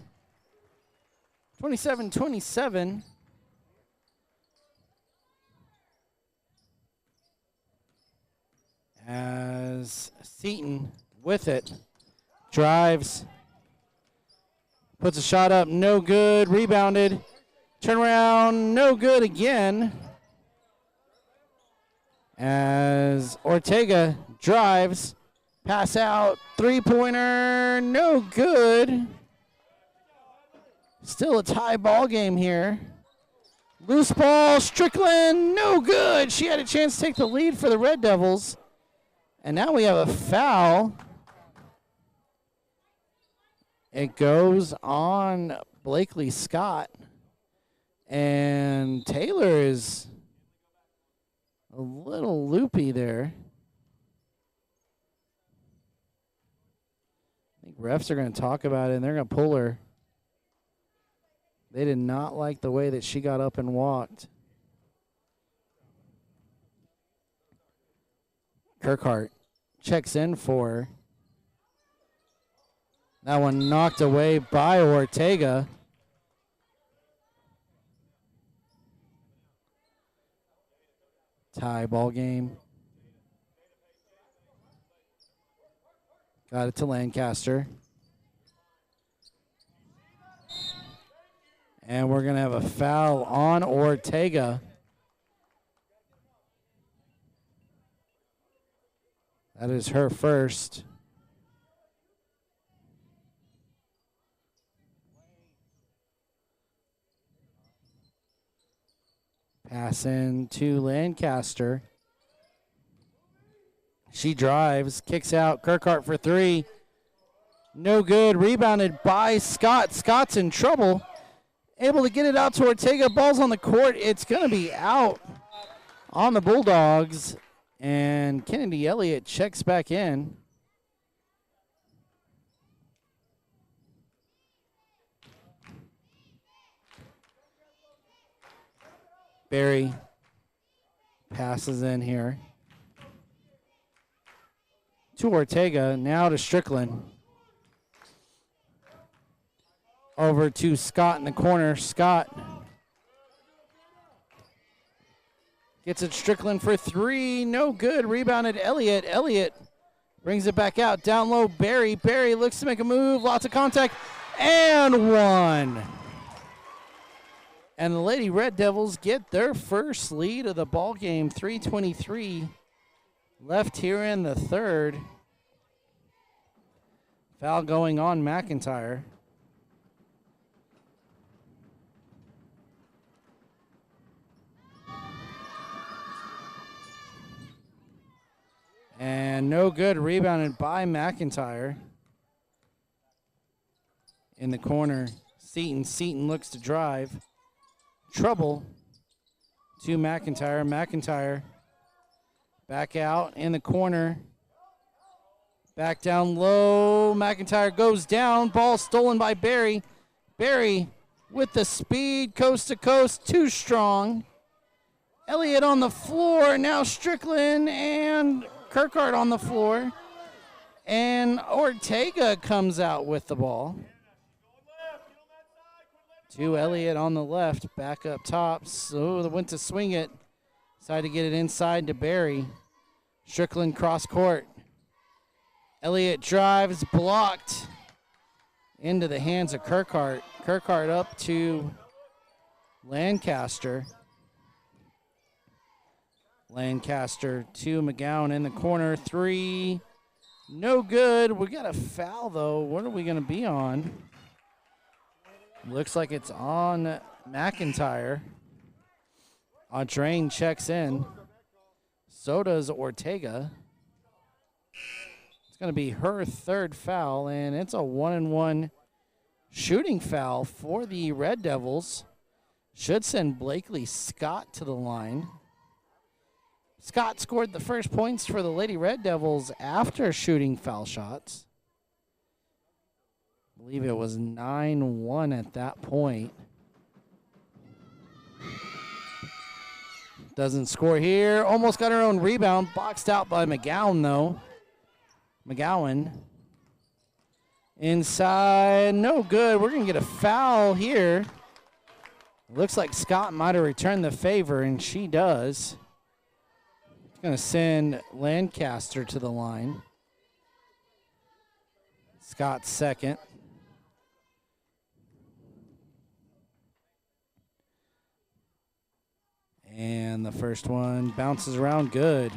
27-27. As Seaton with it. Drives. Puts a shot up. No good. Rebounded. Turn around. No good again. As Ortega drives. Pass out. Three-pointer. No good. Still a tie ball game here. Loose ball. Strickland. No good. She had a chance to take the lead for the Red Devils. And now we have a foul. It goes on Blakely Scott. And Taylor is a little loopy there. I think refs are going to talk about it, and they're going to pull her. They did not like the way that she got up and walked. Kirkhart checks in for her. That one knocked away by Ortega. Tie ball game. Got it to Lancaster. And we're going to have a foul on Ortega. That is her first. Pass in to Lancaster. She drives, kicks out. Kirkhart for three. No good. Rebounded by Scott. Scott's in trouble. Able to get it out to Ortega. Ball's on the court. It's going to be out on the Bulldogs. And Kennedy Elliott checks back in. Barry passes in here to Ortega, now to Strickland. Over to Scott in the corner. Scott gets it Strickland for three. No good. Rebounded Elliott. Elliott brings it back out. Down low, Barry. Barry looks to make a move. Lots of contact. And one. And the Lady Red Devils get their first lead of the ball game. 3:23 left here in the third. Foul going on McIntyre. And no good. Rebounded by McIntyre. In the corner, Seaton. Seaton looks to drive. Trouble to McIntyre. McIntyre back out in the corner. Back down low. McIntyre goes down. Ball stolen by Barry. Barry with the speed, coast to coast, too strong. Elliott on the floor. Now Strickland and Kirkhart on the floor. And Ortega comes out with the ball. To Elliott on the left, back up top. So they went to swing it. Decided to get it inside to Barry. Strickland cross court. Elliott drives, blocked into the hands of Kirkhart. Kirkhart up to Lancaster. Lancaster to McGowan in the corner. Three, no good. We got a foul though. What are we going to be on? Looks like it's on McIntyre. Audrain checks in. So does Ortega. It's going to be her third foul, and it's a 1-and-1 shooting foul for the Red Devils. Should send Blakely Scott to the line. Scott scored the first points for the Lady Red Devils after shooting foul shots. I believe it was 9-1 at that point. Doesn't score here. Almost got her own rebound. Boxed out by McGowan, though. McGowan. Inside. No good. We're going to get a foul here. Looks like Scott might have returned the favor, and she does. It's going to send Lancaster to the line. Scott's second. And the first one bounces around good.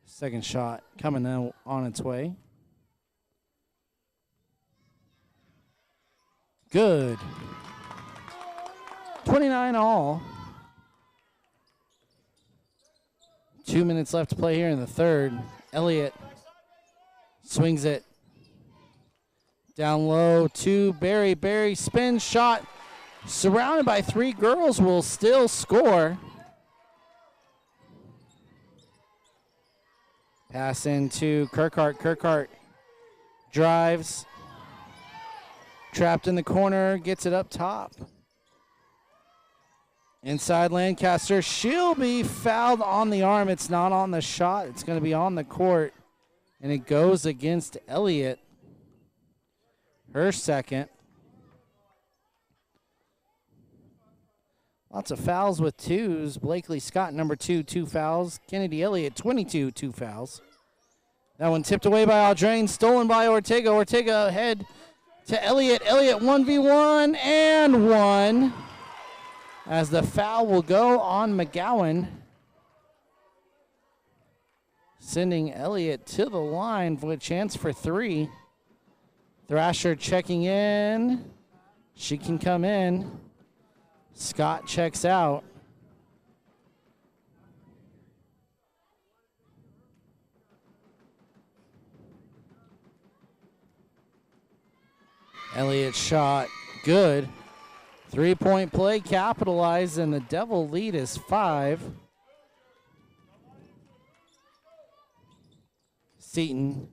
Second shot coming out on its way. Good. 29 all. 2 minutes left to play here in the third. Elliott swings it. Down low to Barry. Barry spin shot. Surrounded by three girls, will still score. Pass into Kirkhart. Kirkhart drives. Trapped in the corner. Gets it up top. Inside Lancaster. She'll be fouled on the arm. It's not on the shot. It's going to be on the court. And it goes against Elliott. Her second. Lots of fouls with twos. Blakely Scott, number 2, 2 fouls. Kennedy Elliott, 22, 2 fouls. That one tipped away by Aldrain, stolen by Ortega. Ortega ahead to Elliott. Elliott 1v1 and 1. As the foul will go on McGowan. Sending Elliott to the line for a chance for 3. Thrasher checking in. She can come in. Scott checks out. Elliott shot good. 3-point play capitalized, and the Devil lead is 5. Seaton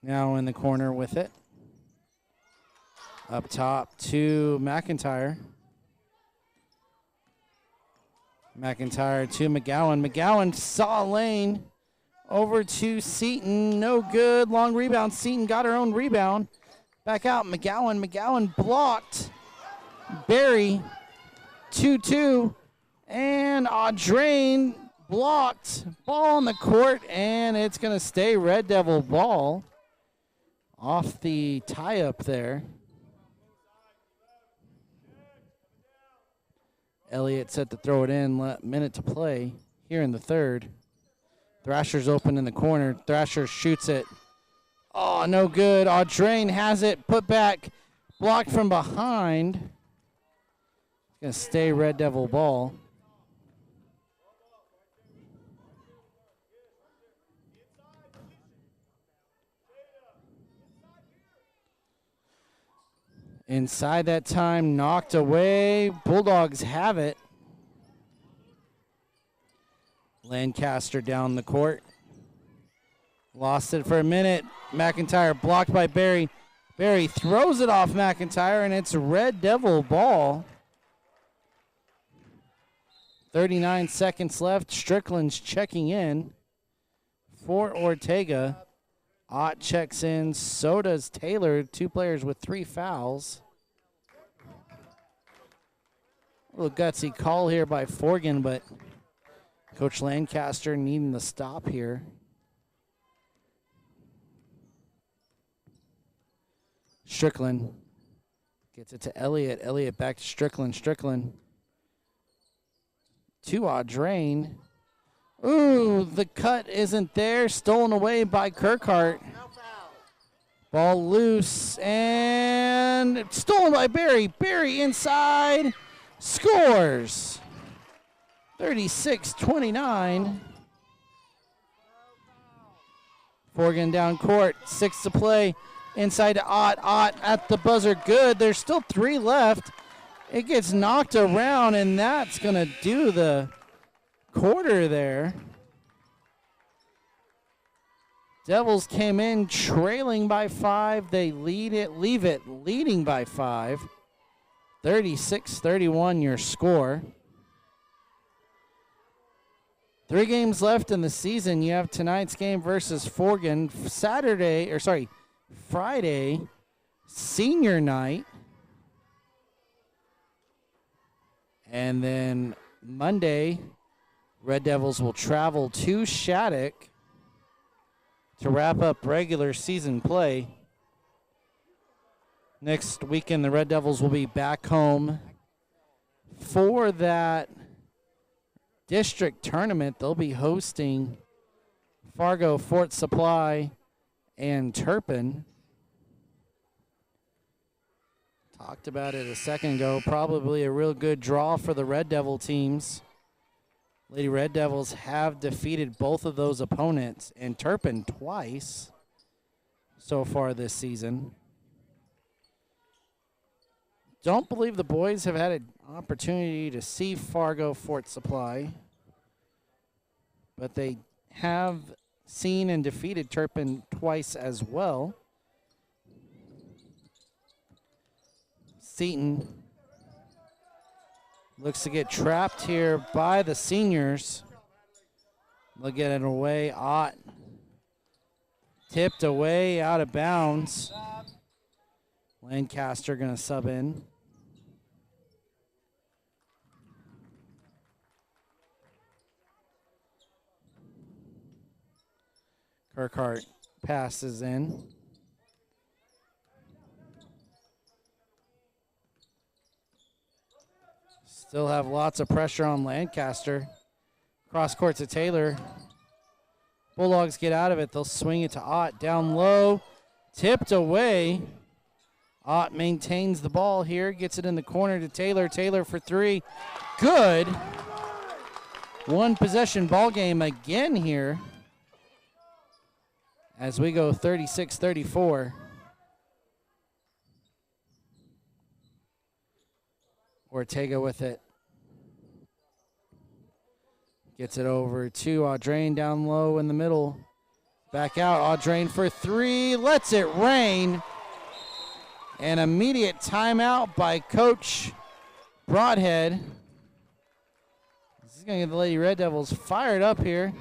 now in the corner with it. Up top to McIntyre. McIntyre to McGowan. McGowan saw lane. Over to Seaton. No good. Long rebound. Seaton got her own rebound. Back out. McGowan. McGowan blocked. Barry. 2-2. And Audrain blocked. Ball on the court. And it's going to stay Red Devil ball. Off the tie-up there. Elliott set to throw it in. Minute to play here in the third. Thrasher's open in the corner. Thrasher shoots it. Oh, no good. Audrain has it. Put back. Blocked from behind. It's going to stay Red Devil ball. Inside that time, knocked away. Bulldogs have it. Lancaster down the court. Lost it for a minute. McIntyre blocked by Barry. Barry throws it off McIntyre, and it's Red Devil ball. 39 seconds left. Strickland's checking in for Ortega. Ott checks in. So does Taylor. 2 players with 3 fouls. A little gutsy call here by Forgan, but Coach Lancaster needing the stop here. Strickland gets it to Elliott. Elliott back to Strickland. Strickland to Audrain. Ooh, the cut isn't there. Stolen away by Kirkhart. Ball loose and stolen by Barry. Barry inside. Scores. 36-29. Forgan down court. 6 to play. Inside to Ott. Ott at the buzzer. Good. There's still 3 left. It gets knocked around, and that's going to do the quarter there. Devils came in trailing by 5. They leave it leading by 5. 36-31 your score. 3 games left in the season. You have tonight's game versus Forgan. Friday, senior night. And then Monday, Red Devils will travel to Shattuck to wrap up regular season play. Next weekend, the Red Devils will be back home for that district tournament. They'll be hosting Fargo, Fort Supply, and Turpin. Talked about it a second ago. Probably a real good draw for the Red Devil teams. Lady Red Devils have defeated both of those opponents, and Turpin twice so far this season. Don't believe the boys have had an opportunity to see Fargo Fort Supply, but they have seen and defeated Turpin twice as well. Seton looks to get trapped here by the seniors. They'll get it away. Ott tipped away out of bounds. Lancaster going to sub in. Kirkhart passes in. Still have lots of pressure on Lancaster. Cross court to Taylor. Bulldogs get out of it. They'll swing it to Ott. Down low. Tipped away. Ott maintains the ball here. Gets it in the corner to Taylor. Taylor for 3. Good. 1 possession ball game again here. As we go 36-34. Ortega with it. Gets it over to Audrain down low in the middle. Back out, Audrain for 3. Lets it rain. An immediate timeout by Coach Broadhead. This is going to get the Lady Red Devils fired up here.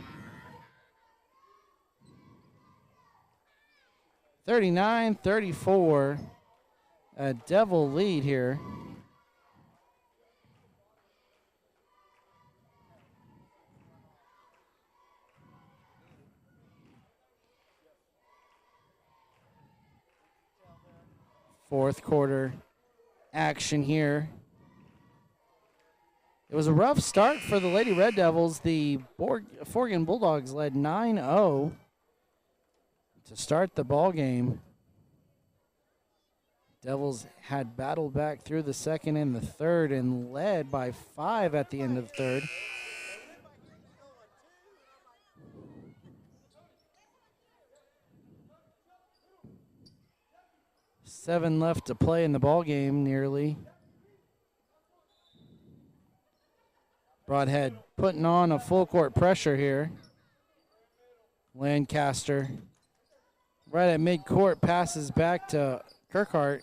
39-34. A Devil lead here. Fourth quarter action here. It was a rough start for the Lady Red Devils. The Forgan Bulldogs led 9-0 to start the ball game. Devils had battled back through the second and the third and led by 5 at the end of the third. Seven left to play in the ball game, nearly. Broadhead putting on a full court pressure here. Lancaster right at midcourt, passes back to Kirkhart.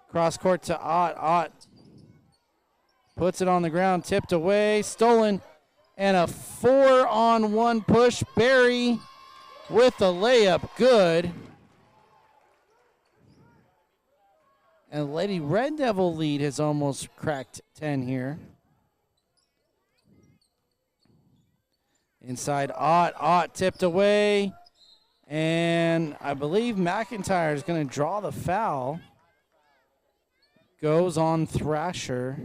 Cross court to Ott. Ott puts it on the ground, tipped away, stolen, and a 4-on-1 push. Barry with the layup, good. And Lady Red Devil lead has almost cracked 10 here. Inside Ott. Ott tipped away. And I believe McIntyre is going to draw the foul. Goes on Thrasher.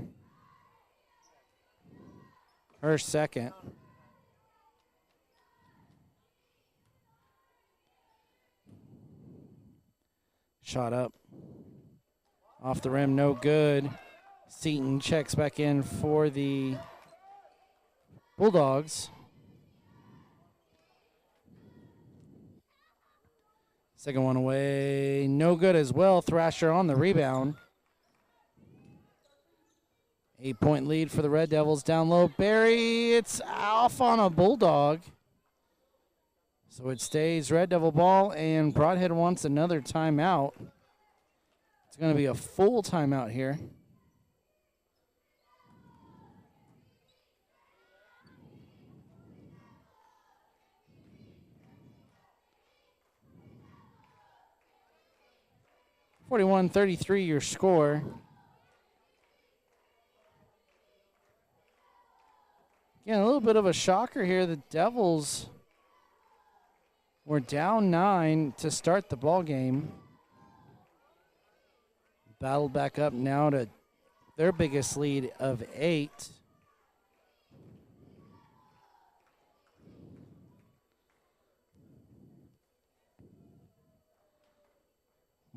Her second. Shot up. Off the rim, no good. Seton checks back in for the Bulldogs. Second one away, no good as well. Thrasher on the rebound. 8-point lead for the Red Devils. Down low, Barry, it's off on a Bulldog. So it stays Red Devil ball, and Broadhead wants another timeout. It's going to be a full timeout here. (41-33) your score. Again, a little bit of a shocker here. The Devils were down 9 to start the ball game. Battled back up now to their biggest lead of 8.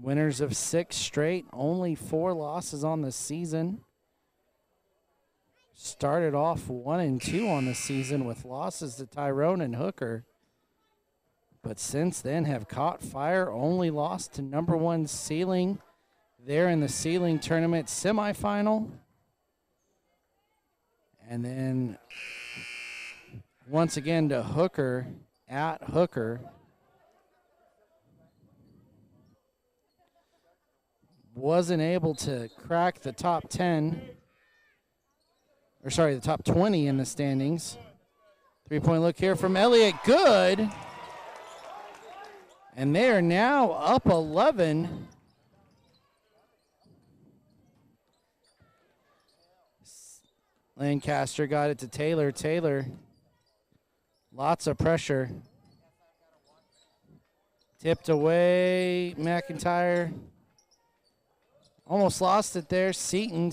Winners of 6 straight, only 4 losses on the season. Started off 1-2 on the season with losses to Tyrone and Hooker. But since then have caught fire, only lost to number 1 Sealing there in the Sealing tournament semifinal. And then once again to Hooker at Hooker. Wasn't able to crack the top 10, or sorry, the top 20 in the standings. 3-point look here from Elliott, good. And they are now up 11. Lancaster got it to Taylor. Taylor, lots of pressure. Tipped away, McIntyre. Almost lost it there. Seaton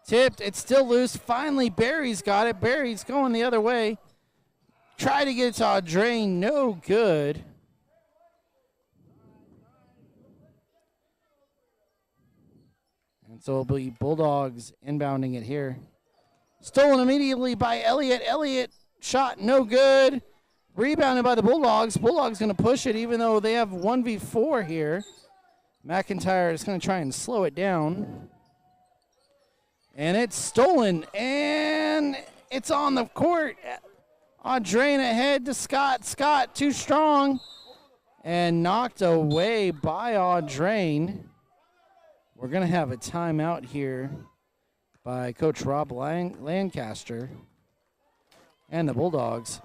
tipped. It's still loose. Finally, Barry's got it. Barry's going the other way. Try to get it to Audrain. No good. And so it'll be Bulldogs inbounding it here. Stolen immediately by Elliott. Elliott shot no good. Rebounded by the Bulldogs. Bulldogs going to push it even though they have 1v4 here. McIntyre is going to try and slow it down. And it's stolen, and it's on the court. Audrain ahead to Scott. Scott too strong, and knocked away by Audrain. We're going to have a timeout here by Coach Rob Lancaster and the Bulldogs.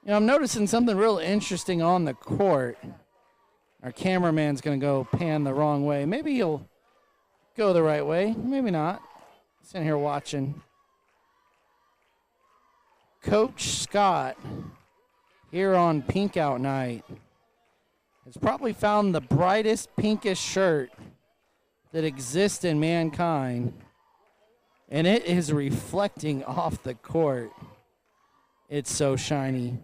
You know, I'm noticing something real interesting on the court. Our cameraman's going to go pan the wrong way. Maybe he'll go the right way. Maybe not. Sitting here watching. Coach Scott, here on Pink Out Night, has probably found the brightest pinkish shirt that exists in mankind, and it is reflecting off the court. It's so shiny.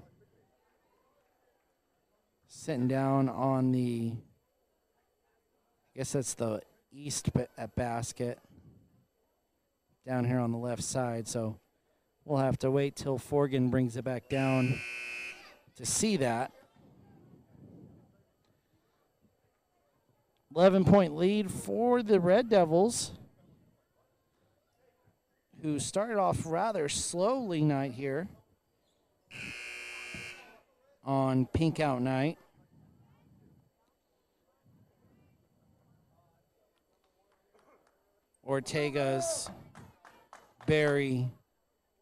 Sitting down on the, I guess that's the east basket down here on the left side. So we'll have to wait till Forgan brings it back down to see that. 11-point lead for the Red Devils, who started off rather slowly night here on Pink Out Night. Ortega's, Barry,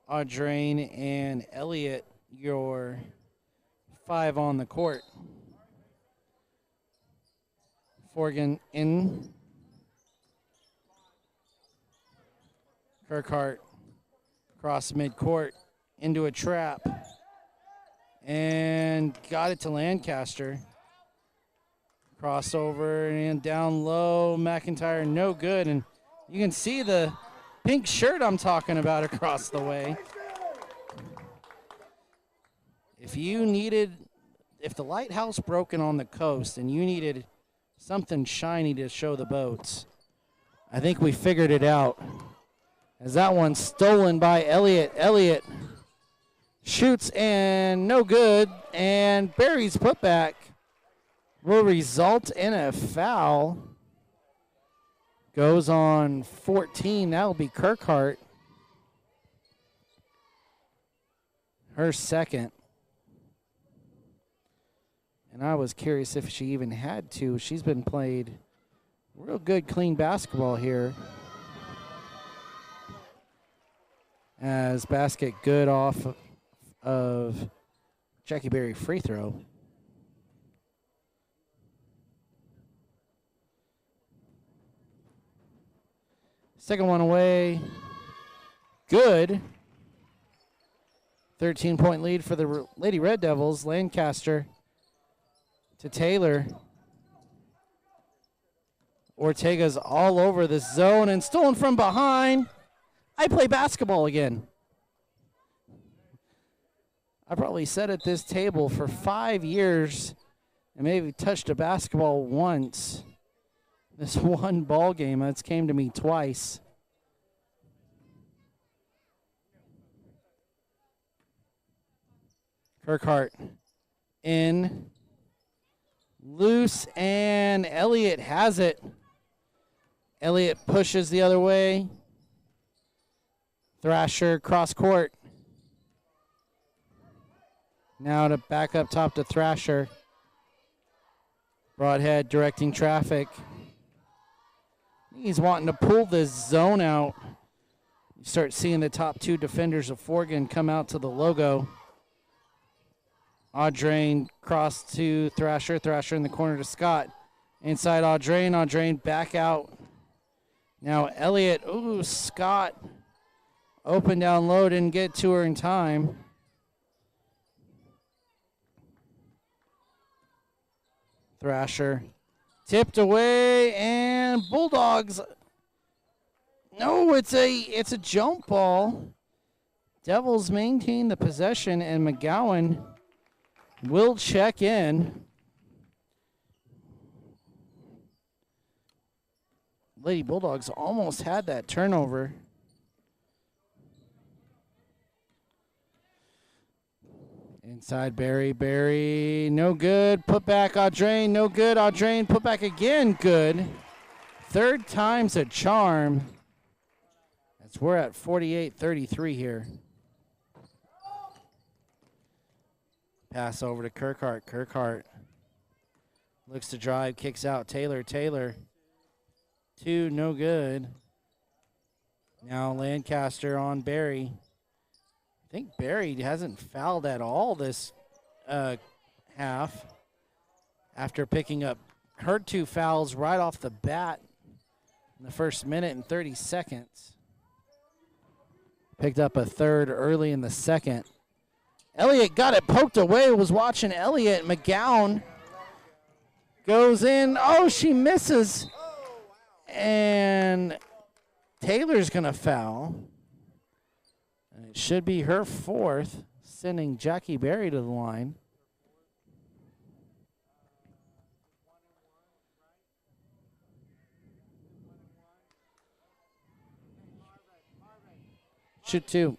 Audrain, and Elliott, your 5 on the court. Forgan in. Kirkhart across midcourt into a trap. And got it to Lancaster. Crossover and down low. McIntyre no good. And you can see the pink shirt I'm talking about across the way. If the lighthouse broken on the coast and you needed something shiny to show the boats, I think we figured it out. As that one's stolen by Elliott. Elliott Shoots and no good. And Barry's putback will result in a foul. Goes on 14. That'll be Kirkhart. Her second. And I was curious if she even had to. She's been played real good, clean basketball here. As basket good off of Jackie Berry free throw. Second one away. Good. 13-point lead for the Lady Red Devils. Lancaster to Taylor. Ortega's all over the zone and stolen from behind. I play basketball again. I probably sat at this table for 5 years and maybe touched a basketball once. This one ball game that's came to me twice. Kirkhart in. Loose, and Elliott has it. Elliott pushes the other way. Thrasher cross court. Now to back up top to Thrasher. Broadhead directing traffic. He's wanting to pull this zone out. You start seeing the top two defenders of Forgan come out to the logo. Audrain cross to Thrasher. Thrasher in the corner to Scott. Inside Audrain. Audrain back out. Now Elliott. Ooh, Scott. Open down low. Didn't get to her in time. Thrasher. Tipped away, and Bulldogs. No, it's a jump ball. Devils maintain the possession, and McGowan will check in. Lady Bulldogs almost had that turnover. Inside Barry, Barry, no good. Put back Audrain, no good. Audrain, put back again, good. Third time's a charm. As we're at 48-33 here. Pass over to Kirkhart. Kirkhart looks to drive, kicks out. Taylor, Taylor. Two, no good. Now Lancaster on Barry. I think Barry hasn't fouled at all this half after picking up her two fouls right off the bat in the first minute and 30 seconds. Picked up a third early in the second. Elliott got it poked away, was watching Elliott. McGowan goes in. Oh, she misses. And Taylor's going to foul. And it should be her fourth, sending Jackie Berry to the line. Shoot two.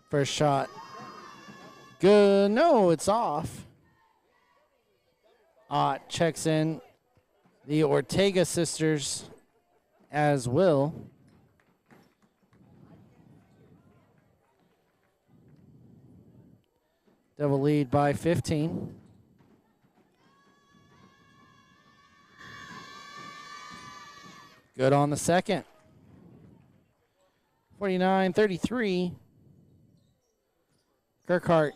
First shot. Good. No, it's off. Ott checks in. The Ortega sisters as will. Devil lead by 15. Good on the second. 49-33. Kirkhart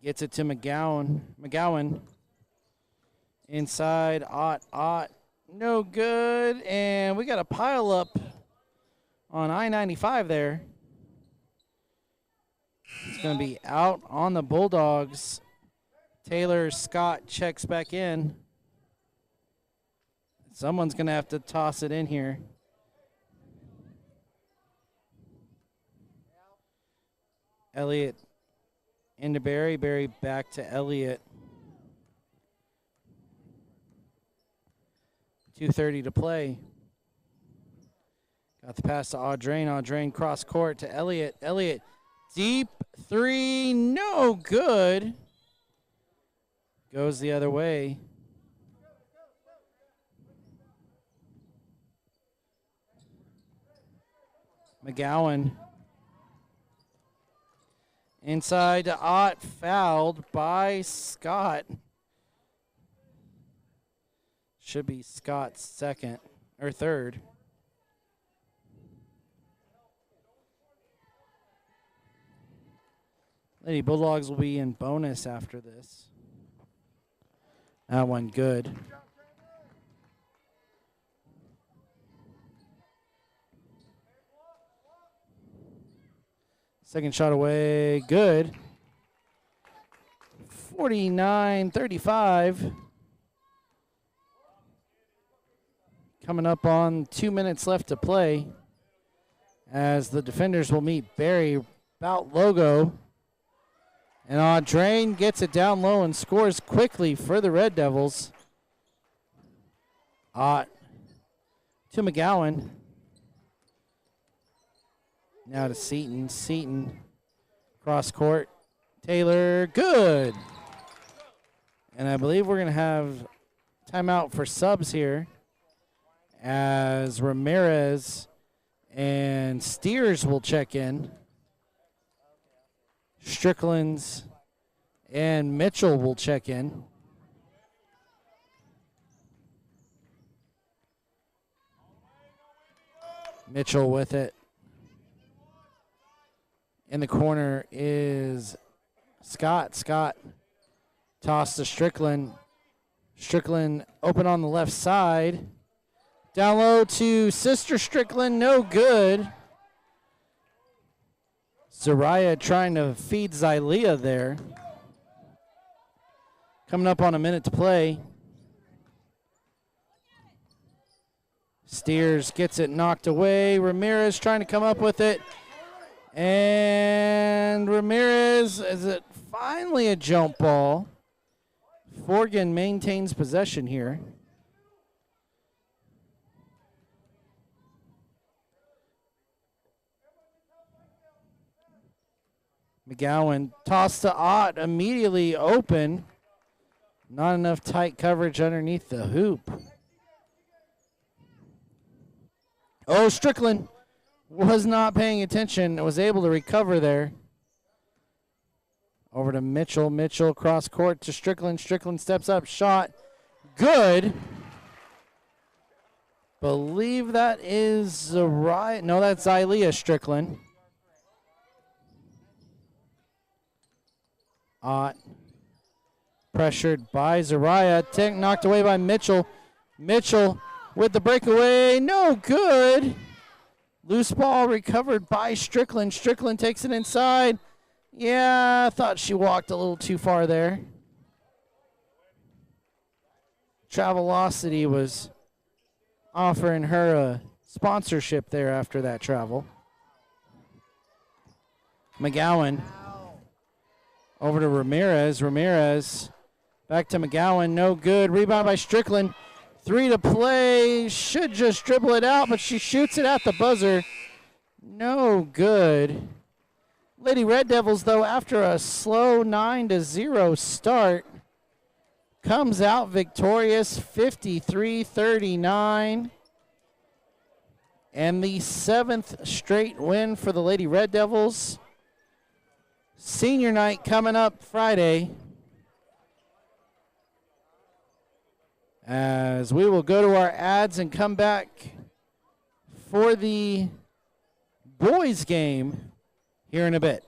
gets it to McGowan. McGowan inside. Ott. No good. And we got a pile up on I-95 there. It's going to be out on the Bulldogs. Taylor Scott checks back in. Someone's going to have to toss it in here. Elliott Into Barry. Barry back to Elliott. 2:30 to play. Got the pass to Audrain. Audrain cross court to Elliott. Elliott, deep three, no good. Goes the other way. McGowan. Inside to Ott, fouled by Scott. Should be Scott's second or third. Lady Bulldogs will be in bonus after this. That one good. Second shot away, good. 49-35. Coming up on 2 minutes left to play as the defenders will meet Barry about logo. And Audrain gets it down low and scores quickly for the Red Devils. Ott to McGowan. Now to Seaton. Seaton cross court. Taylor, good. And I believe we're going to have timeout for subs here as Ramirez and Steers will check in. Strickland's and Mitchell will check in. Mitchell with it. In the corner is Scott. Scott toss to Strickland. Strickland open on the left side. Down low to Sister Strickland, no good. Zariah trying to feed Xylea there. Coming up on a minute to play. Steers gets it knocked away. Ramirez trying to come up with it. And Ramirez, is it finally a jump ball? Forgan maintains possession here. McGowan tossed to Ott, immediately open. Not enough tight coverage underneath the hoop. Oh, Strickland was not paying attention, was able to recover there. Over to Mitchell. Mitchell cross court to Strickland. Strickland steps up, shot. Good. Believe that is Zariah. No, that's Xylea Strickland. Ott pressured by Zariah. Knocked away by Mitchell. Mitchell with the breakaway. No good. Loose ball recovered by Strickland. Strickland takes it inside. Yeah, I thought she walked a little too far there. Travelocity was offering her a sponsorship there after that travel. McGowan over to Ramirez. Ramirez back to McGowan. No good. Rebound by Strickland. 3 to play. Should just dribble it out, but she shoots it at the buzzer. No good. Lady Red Devils, though, after a slow 9-0 start, comes out victorious 53-39. And the 7th straight win for the Lady Red Devils. Senior night coming up Friday. As we will go to our ads and come back for the boys game here in a bit.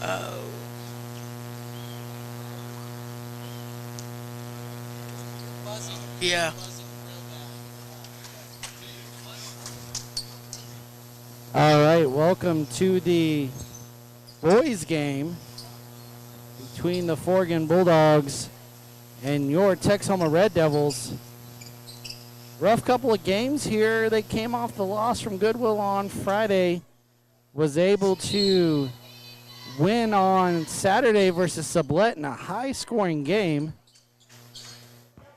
Oh. Yeah. All right, welcome to the boys game between the Forgan Bulldogs and your Texoma Red Devils. Rough couple of games here. They came off the loss from Goodwill on Friday. Was able to win on Saturday versus Sublette in a high-scoring game.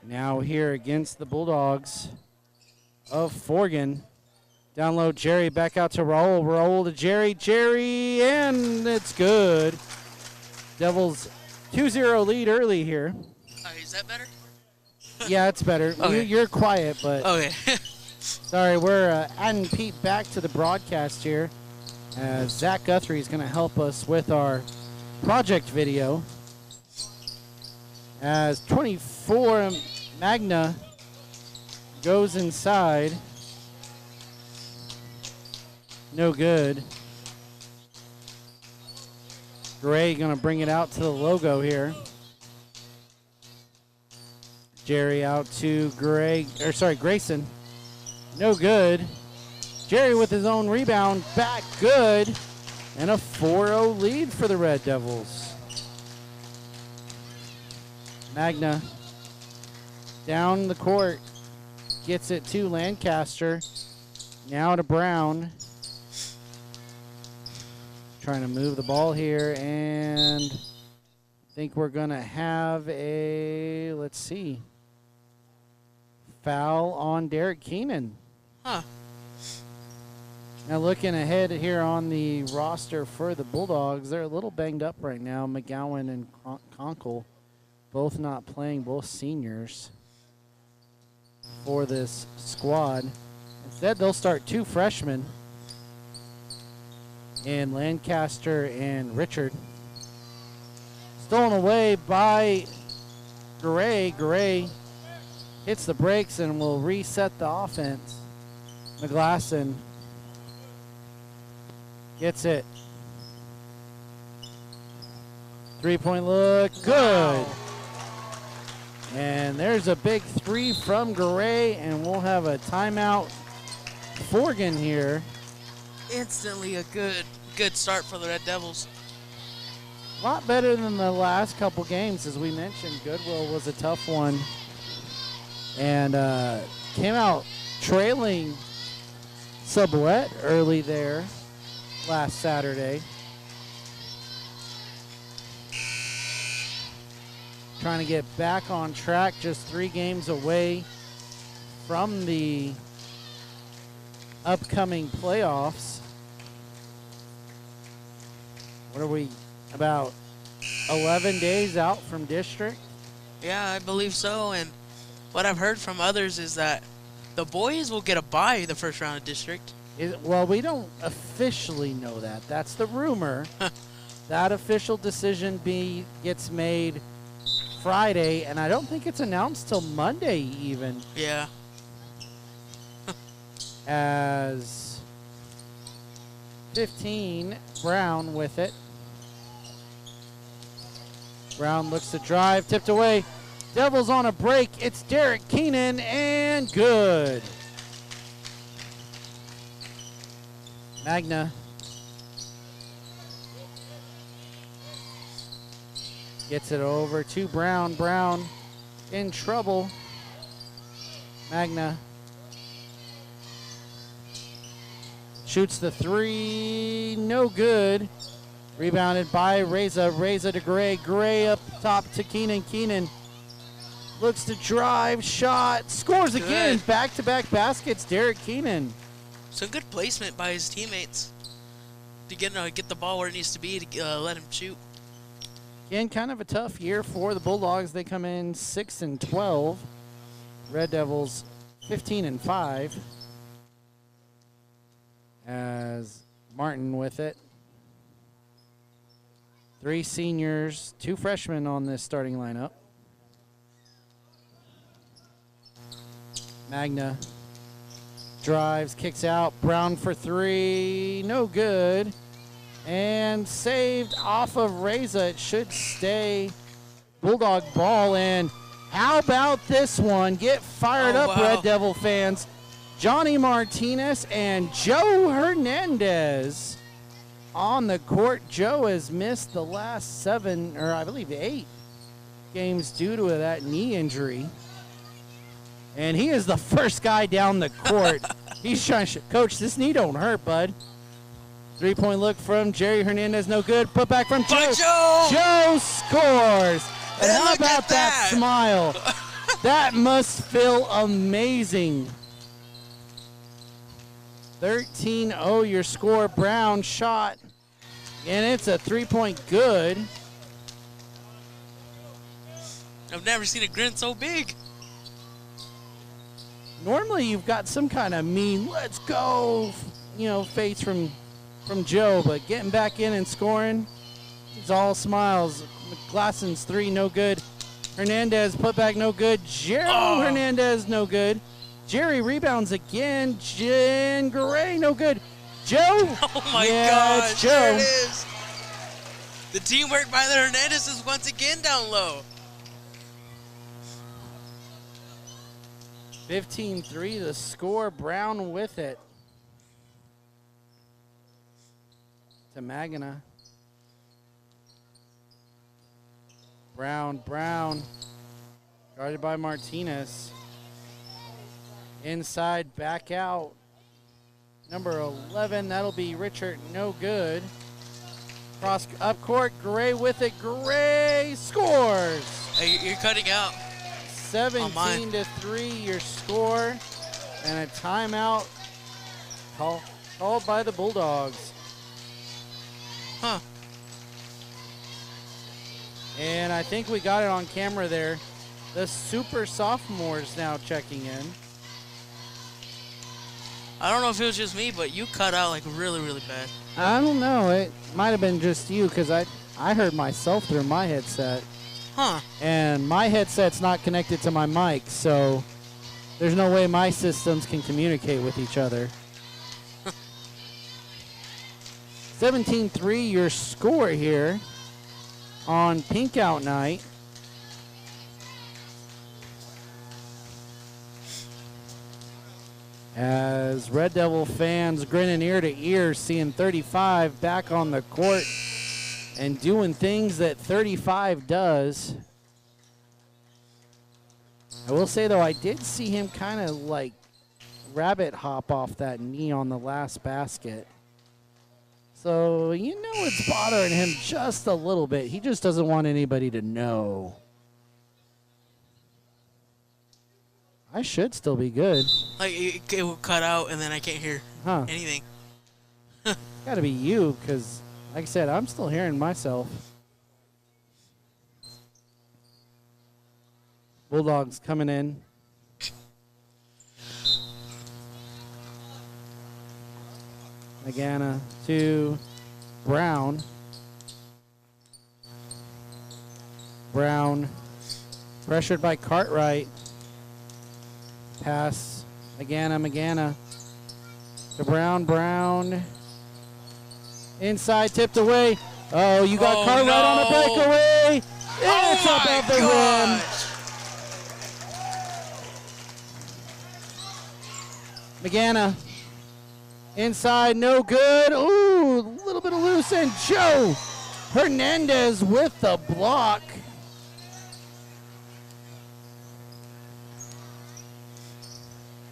Now here against the Bulldogs of Forgan. Down low, Jerry back out to Raul. Raul to Jerry. Jerry, and it's good. Devils 2-0 lead early here. Is that better? Yeah, it's better. Okay. You're quiet, but Okay. sorry, we're adding Pete back to the broadcast here. Zach Guthrie is going to help us with our project video. As 24 Magna goes inside. No good. Gray going to bring it out to the logo here. Jerry out to Grayson. No good. Jerry with his own rebound, back good. And a 4-0 lead for the Red Devils. Magna down the court. Gets it to Lancaster. Now to Brown. Trying to move the ball here, and I think we're going to have a, let's see, foul on Derek Keenan. Huh. Now looking ahead here on the roster for the Bulldogs, they're a little banged up right now. McGowan and Conkle both not playing, both seniors for this squad. Instead, they'll start two freshmen in Lancaster and Richard. Stolen away by Gray. Gray hits the brakes and will reset the offense. McGlasson gets it. Three-point look, good. Wow. And there's a big three from Gray, and we'll have a timeout. Forgan here. Instantly a good start for the Red Devils. A lot better than the last couple games, as we mentioned. Goodwill was a tough one. And came out trailing Sublette early there last Saturday. Trying to get back on track, just 3 games away from the upcoming playoffs. What are we, about 11 days out from district? Yeah, I believe so. And what I've heard from others is that the boys will get a bye the first round of district. Well, we don't officially know that. That's the rumor. That official decision gets made Friday, and I don't think it's announced till Monday even. Yeah. As 15, Brown with it. Brown looks to drive, tipped away. Devils on a break. It's Derek Keenan, and good. Magna gets it over to Brown. Brown in trouble. Magna shoots the three, no good. Rebounded by Reza. Reza to Gray. Gray up top to Keenan. Keenan looks to drive, shot, scores again. Good. Back-to-back baskets, Derek Keenan. Some good placement by his teammates to get the ball where it needs to be to let him shoot. Again, kind of a tough year for the Bulldogs. They come in 6-12. Red Devils 15-5. As Martin with it. 3 seniors, 2 freshmen on this starting lineup. Magna drives, kicks out. Brown for 3, no good. And saved off of Reza. It should stay Bulldog ball. And how about this one? Get fired up, wow. Red Devil fans. Johnny Martinez and Joe Hernandez on the court. Joe has missed the last 7, or I believe 8 games due to that knee injury. And he is the first guy down the court. He's trying to, Coach, this knee don't hurt, bud. 3-point look from Jerry Hernandez, no good. Put back from Joe. Joe scores. And how about that smile? That must feel amazing. 13-0 your score. Brown shot. And it's a 3-point good. I've never seen a grin so big. Normally you've got some kind of mean, let's go, face from Joe, but getting back in and scoring, it's all smiles. McGlassen's 3, no good. Hernandez put back, no good. Hernandez, no good. Jerry rebounds again. Jen Gray, no good. Joe. Oh my gosh, it's Joe. There it is. The teamwork by the Hernandez is once again down low. 15-3 the score. Brown with it. To Magana. Brown. Guarded by Martinez. Inside, back out. Number 11, that'll be Richard, no good. Cross up court, Gray with it. Gray scores. Hey, you're cutting out. 17-3 your score. And a timeout called by the Bulldogs. Huh. And I think we got it on camera there. The super sophomores now checking in. I don't know if it was just me, but you cut out like really, really bad. I don't know. It might have been just you because I heard myself through my headset. Huh. And my headset's not connected to my mic, so there's no way my systems can communicate with each other. 17-3 your score here on Pink Out Night. As Red Devil fans grinning ear to ear, seeing 35 back on the court and doing things that 35 does. I will say, though, I did see him kind of like rabbit hop off that knee on the last basket. So, it's bothering him just a little bit. He just doesn't want anybody to know. I should still be good. Like, it will cut out, and then I can't hear anything. It's got to be you, because, like I said, I'm still hearing myself. Bulldogs coming in. Magana to Brown. Brown pressured by Cartwright. Pass, Magana to Brown. Inside, tipped away. Oh, you got Cartwright on a breakaway. It's above the rim. Magana, inside, no good. Ooh, a little bit of loose, and Joe Hernandez with the block.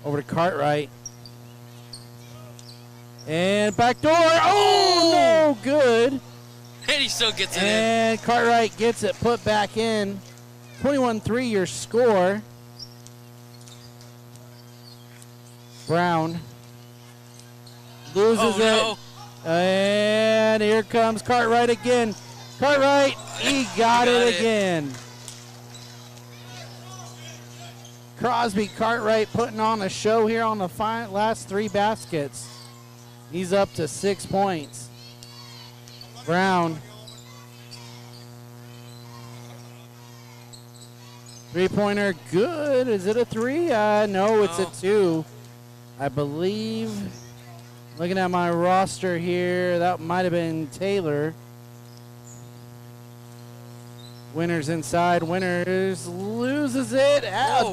Over to Cartwright. And backdoor. Oh, no good. And he still gets it in. And Cartwright gets it put back in. 21-3 your score. Brown loses it. And here comes Cartwright again. Cartwright, he got it again. Crosby, Cartwright putting on a show here on the last 3 baskets. He's up to 6 points. Brown. 3-pointer, good. Is it a 3? No, it's a 2. I believe Looking at my roster here, that might have been Taylor. Winners inside, Winners loses it.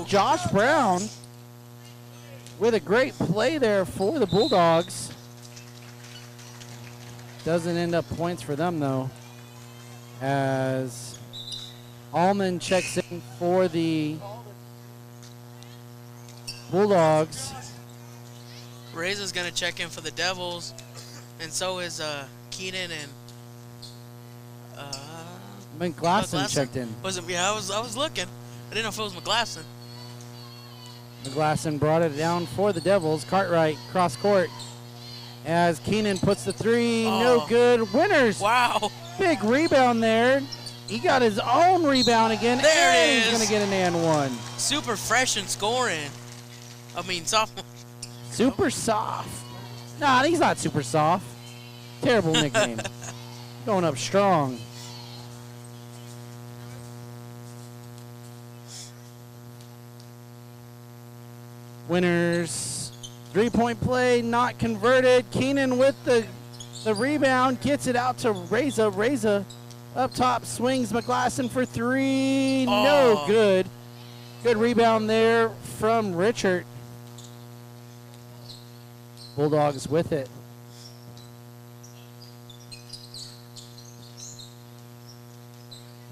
Josh Brown with a great play there for the Bulldogs. Doesn't end up points for them though, as Allman checks in for the Bulldogs. Reza's gonna check in for the Devils, and so is Keenan and McGlasson checked in. Was it? Yeah, I was looking. I didn't know if it was McGlasson. McGlasson brought it down for the Devils. Cartwright cross court as Keenan puts the three. No good. Winners. Wow. Big rebound there. He got his own rebound again. There and it is. He's going to get an and one. Super fresh and scoring. I mean, sophomore. Super soft. Nah, he's not super soft. Terrible nickname. Going up strong. Winners. 3-point play, not converted. Keenan with the rebound, gets it out to Reza. Reza up top, swings McGlasson for three. No good. Good rebound there from Richard. Bulldogs with it.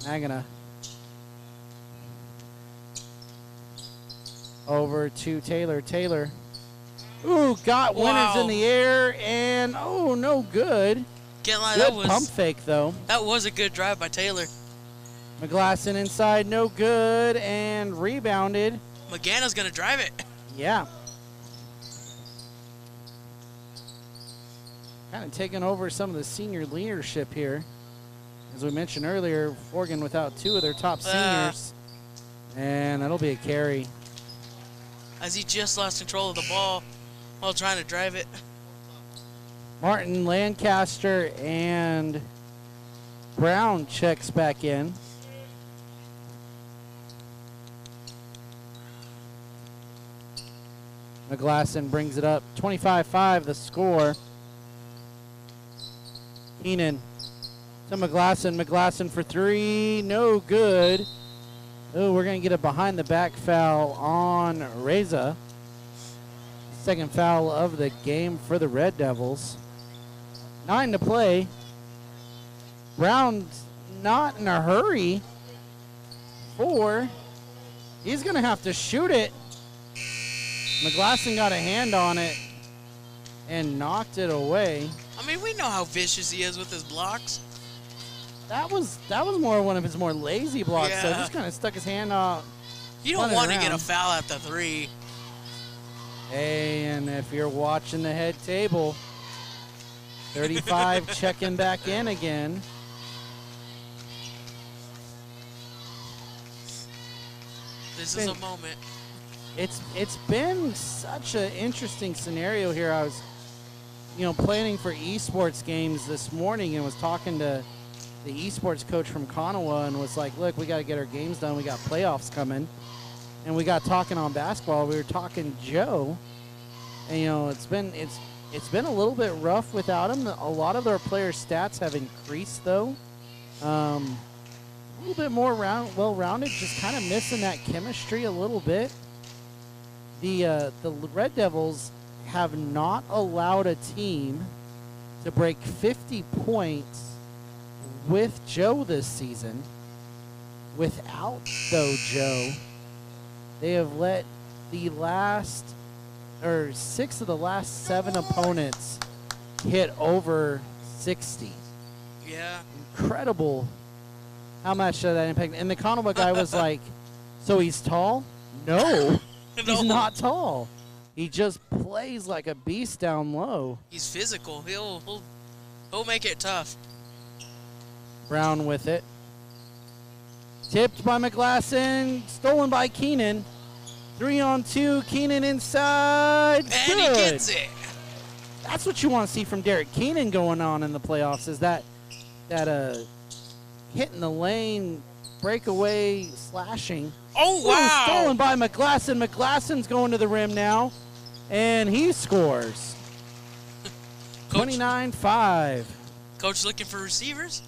Magana. Over to Taylor. Taylor. Ooh, got Winners in the air, and no good. Can't lie, Good pump fake, though. That was a good drive by Taylor. McGlasson inside, no good, and rebounded. Magana's going to drive it. Yeah. Kind of taking over some of the senior leadership here. As we mentioned earlier, Forgan without two of their top seniors. And that'll be a carry. As he just lost control of the ball while trying to drive it. Martin, Lancaster, and Brown checks back in. McGlasson brings it up. 25-5 the score. Keenan to McGlasson. McGlasson for three. No good. Oh, we're going to get a behind the back foul on Reza. Second foul of the game for the Red Devils. 9 to play. Brown's not in a hurry. 4. He's going to have to shoot it. McGlasson got a hand on it and knocked it away. I mean, we know how vicious he is with his blocks. That was more one of his more lazy blocks. So just kind of stuck his hand out. You don't want to get a foul at the 3. And if you're watching the head table, 35 checking back in again. This is a moment. It's been such an interesting scenario here. I was, planning for esports games this morning and was talking to the esports coach from Konawa and was like, look, we got to get our games done. We got playoffs coming. And we got talking on basketball. We were talking Joe. And, it's been a little bit rough without him. A lot of their players' stats have increased, though. A little bit more well-rounded, just kind of missing that chemistry a little bit. The Red Devils have not allowed a team to break 50 points with Joe this season. Without, though, Joe, they have let the 6 of the last 7 opponents hit over 60. Yeah. Incredible how much that impacted. And the Konoba guy was like, so he's tall? No, he's not tall. He just plays like a beast down low. He's physical. He'll make it tough. Brown with it. Tipped by McGlasson. Stolen by Keenan. 3-on-2. Keenan inside. And Good. he gets it. That's what you want to see from Derek Keenan going on in the playoffs, is that hitting the lane, breakaway, slashing. Oh, wow. Stolen by McGlasson. McGlasson's going to the rim now, and he scores. Coach, 29-5. Coach looking for receivers.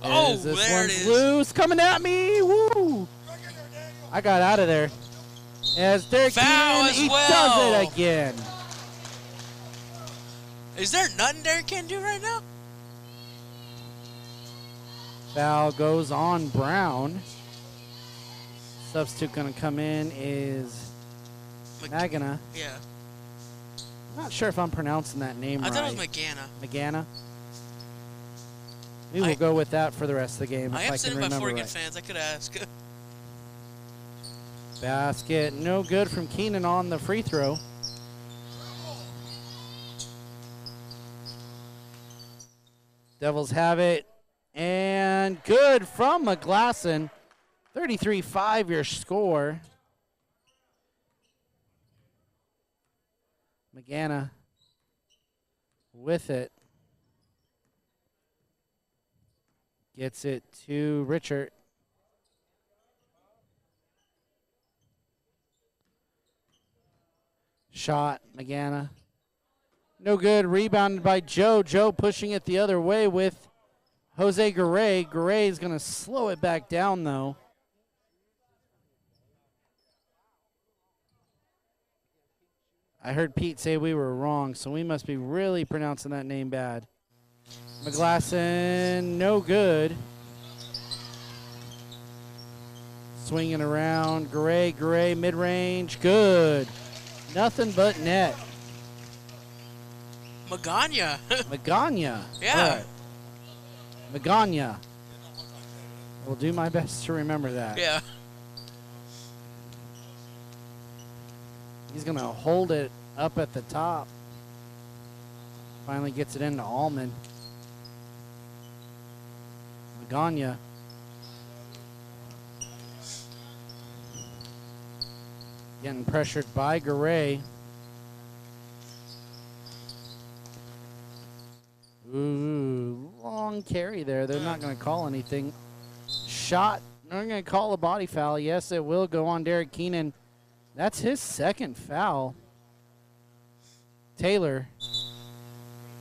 As Oh, this there it one's is. loose, coming at me. Woo! I got out of there. As Derek Foul Keenan, as he well. does it again. Is there nothing Derek can do right now? Foul goes on Brown. Substitute going to come in is Magana. Yeah. Not sure if I'm pronouncing that name I right. thought it was McGanna. Magana. We will go with that for the rest of the game. I if am I sitting can by remember Forgan right. fans. I could ask. Basket, no good from Keenan on the free throw. Devils have it, and good from McGlasson. 33-5 your score. Magana with it. Gets it to Richard. Shot, Magana. No good. Rebounded by Joe. Joe pushing it the other way with Jose Garay. Garay is going to slow it back down, though. I heard Pete say we were wrong, so we must be really pronouncing that name bad. McGlasson, no good. Swinging around. Garay, mid-range, good. Nothing but net. Magana. Magana. Yeah. All right. Magana. I will do my best to remember that. Yeah. He's going to hold it up at the top. Finally gets it into Allman. Magana. Getting pressured by Garay. Ooh, long carry there. They're not going to call anything. Shot. They're going to call a body foul. Yes, it will go on Derek Keenan. That's his second foul. Taylor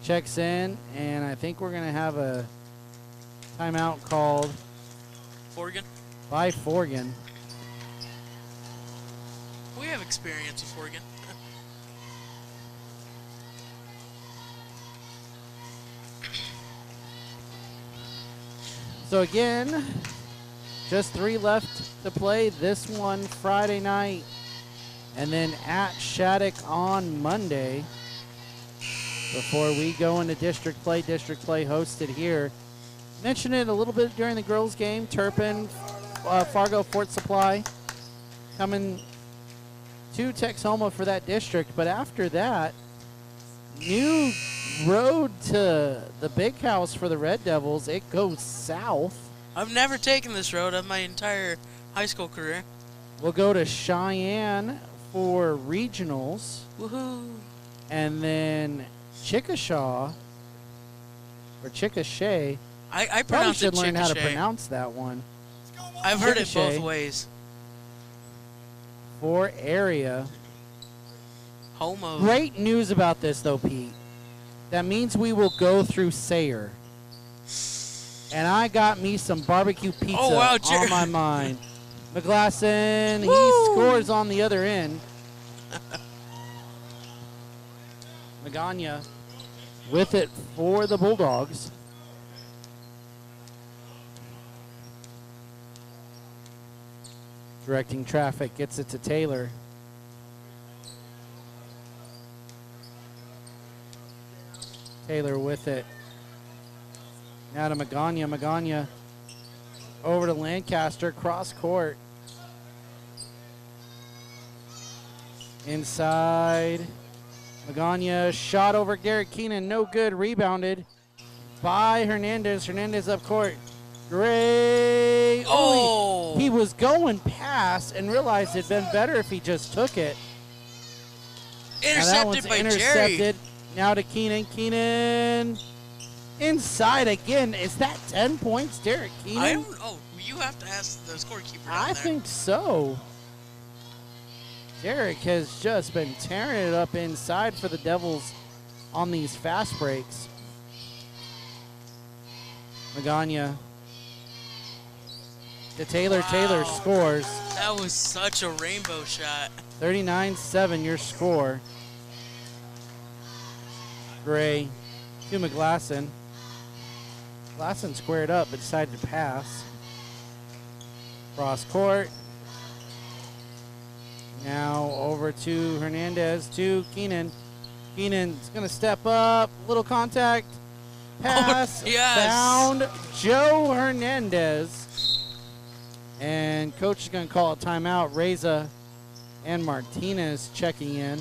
checks in, and I think we're going to have a timeout called Forgan. by Forgan. We have experience with Forgan. So again, just 3 left to play. This one Friday night, and then at Shattuck on Monday before we go into district play. District play hosted here. Mentioned it a little bit during the girls' game. Turpin, Fargo, Fort Supply coming to Texoma for that district. But after that, new road to the big house for the Red Devils. It goes south. I've never taken this road in my entire high school career. We'll go to Cheyenne for regionals. Woohoo. And then Chickasha, or Chickasha. I Probably pronounce should it learn how to Chickasha. pronounce that one. I've heard it Chickasha. both ways. For area. Home of. Great news about this, though, Pete. That means we will go through Sayre. And I got me some barbecue pizza Oh, wow, on my mind. McGlasson, he Woo! scores on the other end. Magana with it for the Bulldogs. Directing traffic, gets it to Taylor. Taylor with it. Now to Magana. Magana over to Lancaster, cross court. Inside. Magana shot over Garrett Keenan, no good, rebounded by Hernandez. Hernandez up court. Great. Oh! He was going past and realized it'd been better if he just took it. Now that one's Intercepted by intercepted. Jerry. Now to Keenan. Keenan inside again. Is that 10 points, Derek Keenan? You have to ask the scorekeeper. I down there. think so. Derek has just been tearing it up inside for the Devils on these fast breaks. Magana to Taylor. Wow. Taylor scores. That was such a rainbow shot. 39-7 your score. Gray to McGlasson. Glasson squared up but decided to pass. Cross court. Now over to Hernandez to Keenan. Keenan's going to step up. Little contact. Pass. Oh, yes. Found Joe Hernandez. And coach is going to call a timeout. Reza and Martinez checking in.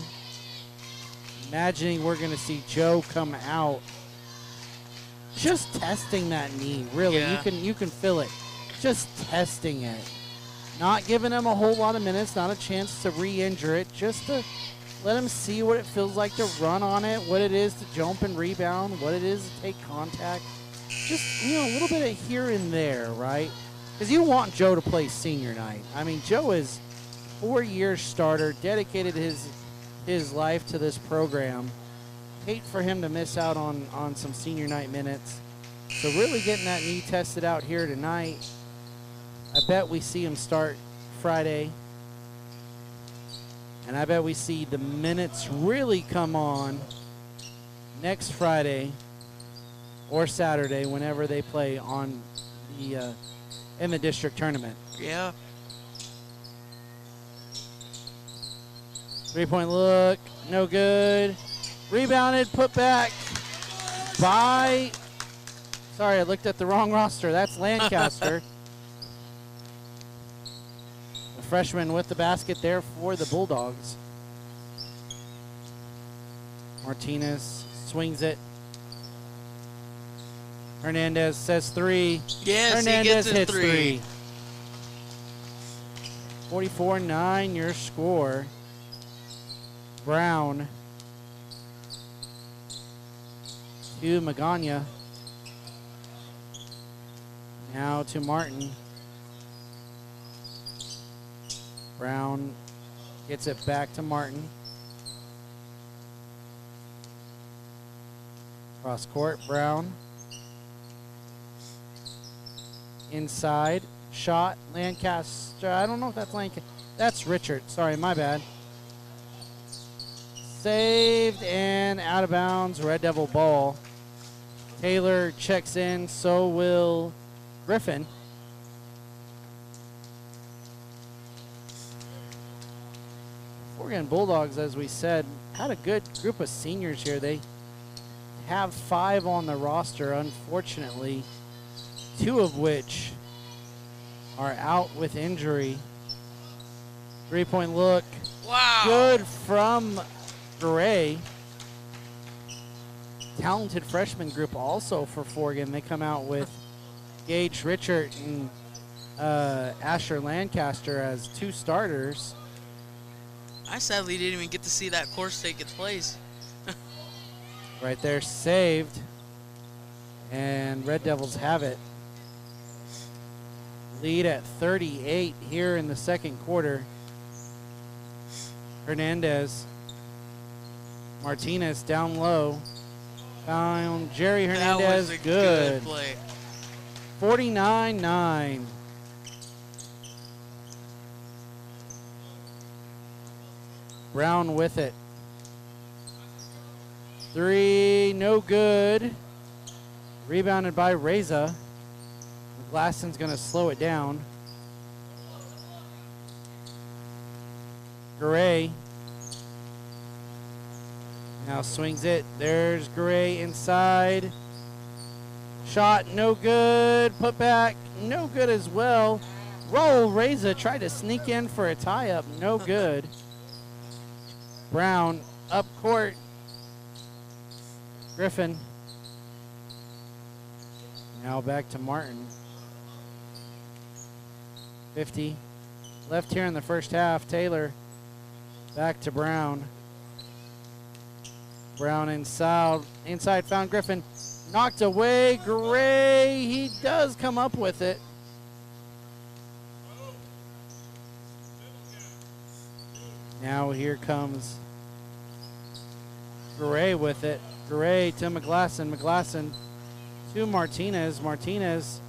Imagining we're going to see Joe come out. Just testing that knee, really. Yeah. You can feel it. Just testing it. Not giving him a whole lot of minutes, not a chance to re-injure it, just to let him see what it feels like to run on it, what it is to jump and rebound, what it is to take contact. Just, a little bit of here and there, right? Because you want Joe to play senior night. I mean, Joe is 4-year starter, dedicated his life to this program. Hate for him to miss out on some senior night minutes. So really getting that knee tested out here tonight. I bet we see him start Friday. And I bet we see the minutes really come on next Friday or Saturday whenever they play on the in the district tournament. Yeah. 3-point look, no good. Rebounded, put back by, sorry, I looked at the wrong roster. That's Lancaster. The freshman with the basket there for the Bulldogs. Martinez swings it. Hernandez says 3. Yes, Hernandez he gets hits his 3. 44-9 your score. Brown to Magana. Now to Martin. Brown gets it back to Martin. Cross court, Brown. Inside, shot, Lancaster. I don't know if that's Lancaster. That's Richard. Sorry, my bad. Saved and out of bounds, Red Devil ball. Taylor checks in, so will Griffin. Forgan Bulldogs, as we said, had a good group of seniors here. They have 5 on the roster, unfortunately, 2 of which are out with injury. 3-point look. Wow. Good from Gray. Talented freshman group also for Forgan. They come out with Gage Richard and Asher Lancaster as 2 starters. I sadly didn't even get to see that course take its place. Right there, saved. And Red Devils have it. Lead at 38 here in the second quarter. Hernandez. Martinez down low. Found Jerry Hernandez. That was a good play. 49-9. Brown with it. 3, no good. Rebounded by Reza. Glasson's going to slow it down. Gray now swings it. There's Gray inside. Shot, no good. Put back, no good as well. Roll, Reza tried to sneak in for a tie-up. No good. Brown up court. Griffin. Now back to Martin. 50. Left here in the first half. Taylor back to Brown. Brown inside found Griffin. Knocked away. Gray. He does come up with it. Now here comes Gray with it. Gray to McGlasson. McGlasson to Martinez. Martinez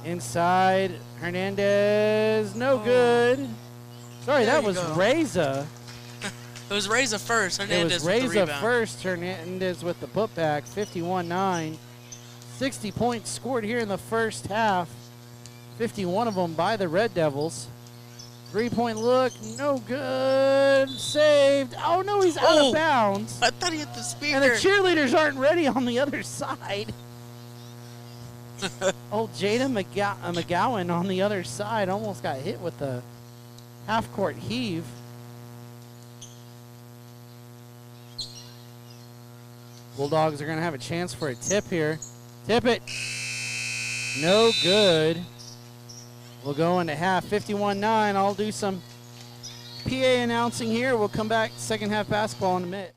inside. Hernandez. No good. Sorry, There that you was go. Reza. It was Reza first. It Hernandez was with the Reza rebound. first. Hernandez with the putback. 51-9. 60 points scored here in the first half. 51 of them by the Red Devils. 3-point look, no good. Saved. Oh no, he's out Oh. of bounds. I thought he hit the speaker. And the cheerleaders aren't ready on the other side. Oh, Jada McGowan on the other side almost got hit with the half-court heave. Bulldogs are going to have a chance for a tip here. Tip it. No good. We'll go into half, 51-9. I'll do some PA announcing here. We'll come back second half basketball in a minute.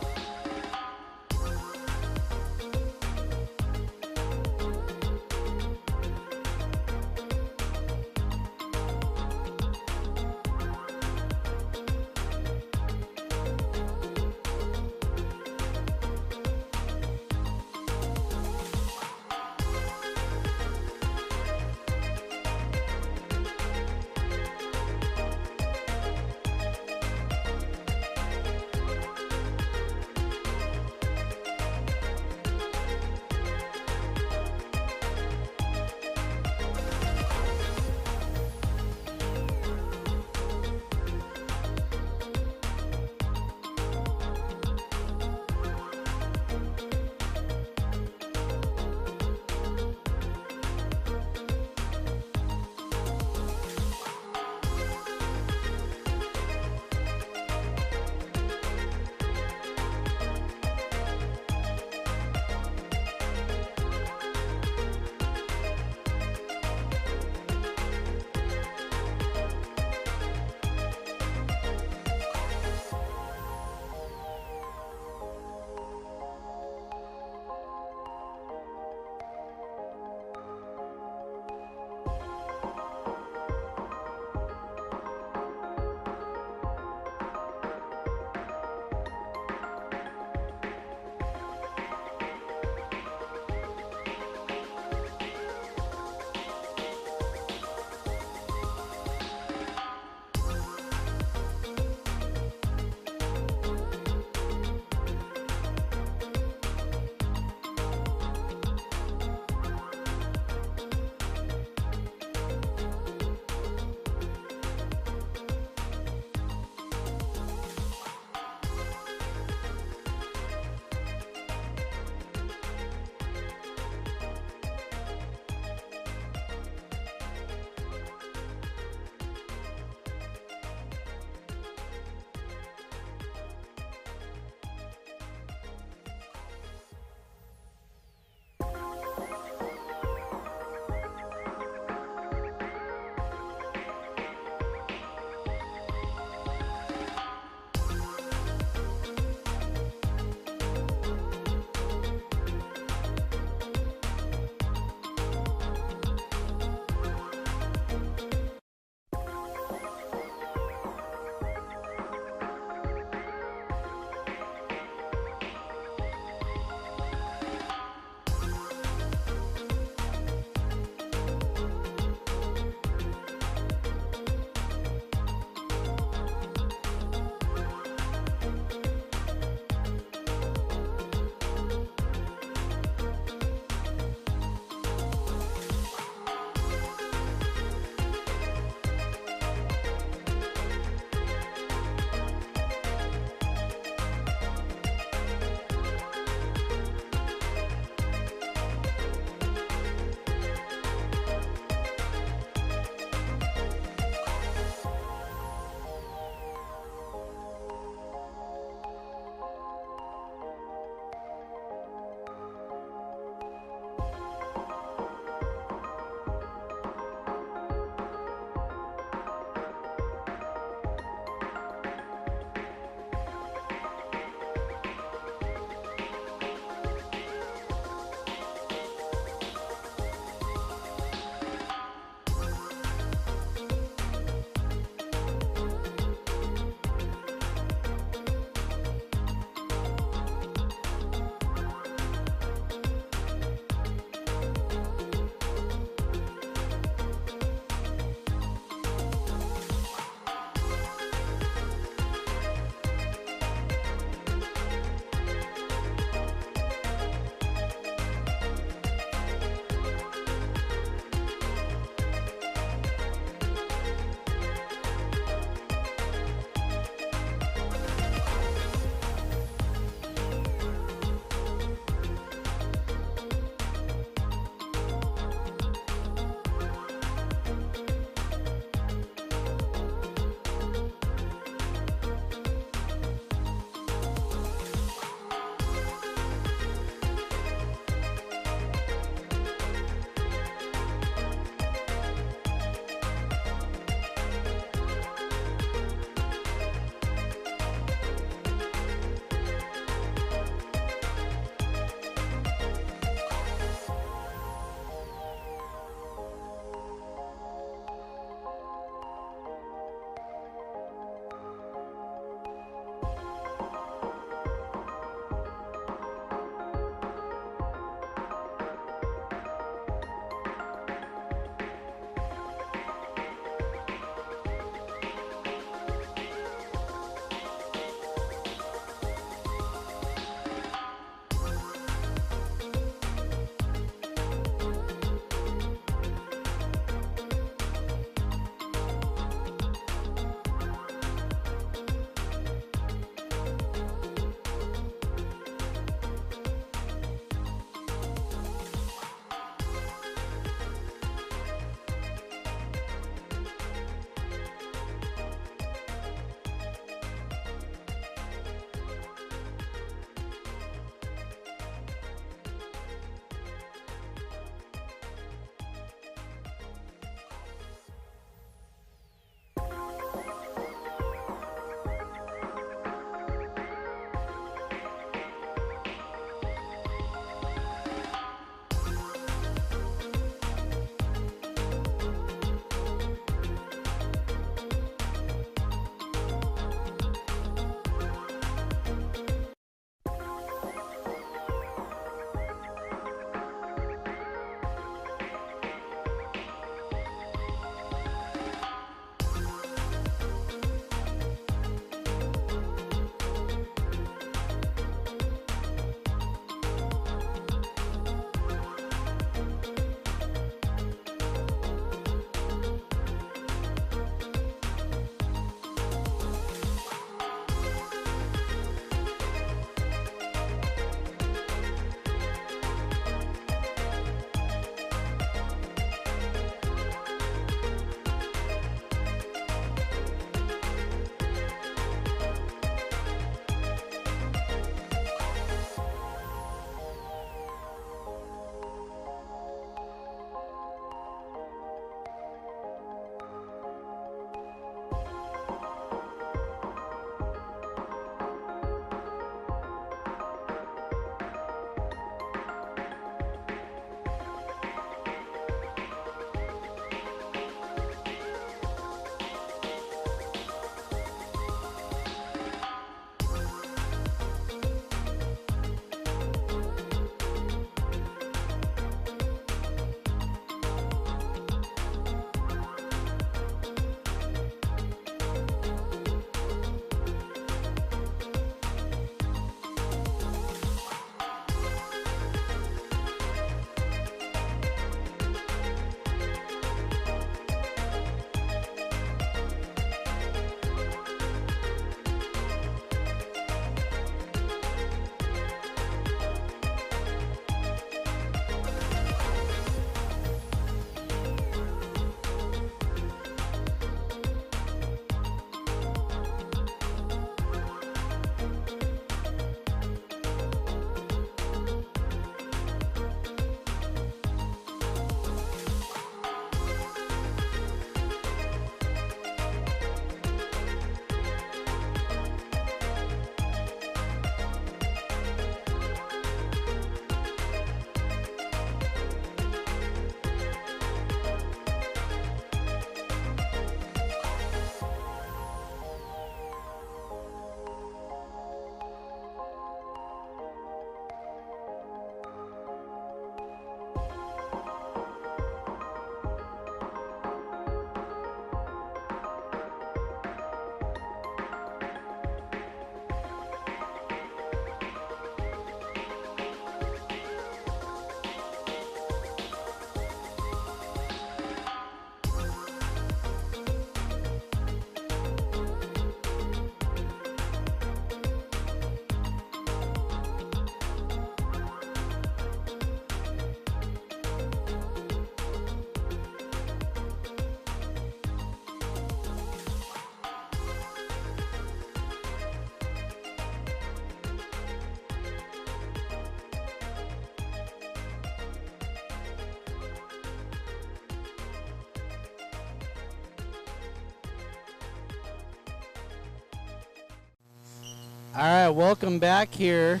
All right, welcome back here.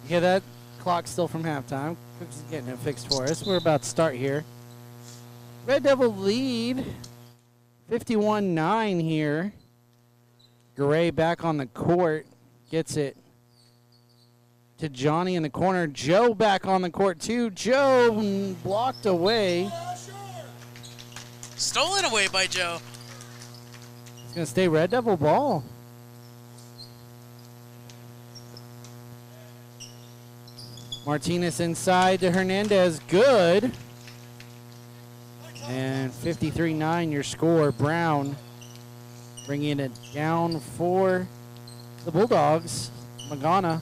You hear that clock still from halftime? Cooks is getting it fixed for us. We're about to start here. Red Devil lead 51-9 here. Gray back on the court. Gets it to Johnny in the corner. Joe back on the court too. Joe blocked away. Stolen away by Joe. It's going to stay Red Devil ball. Martinez inside to Hernandez. Good. And 53-9 your score. Brown bringing it down for the Bulldogs. Magana.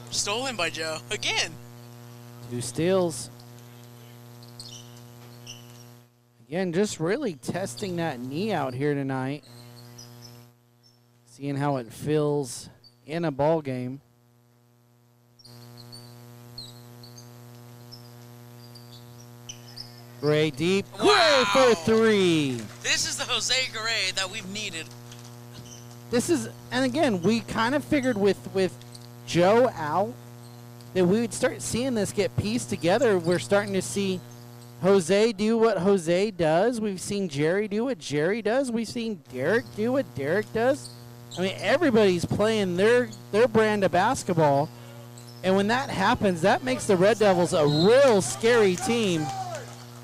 Stolen by Joe. Again. 2 steals. Again, just really testing that knee out here tonight. Seeing how it feels in a ball game. Gray deep. Gray for 3. This is the Jose Garay that we've needed. This is, and again, we kind of figured with Joe out that we would start seeing this get pieced together. We're starting to see Jose do what Jose does. We've seen Jerry do what Jerry does. We've seen Derek do what Derek does. I mean, everybody's playing their brand of basketball. And when that happens, that makes the Red Devils a real scary team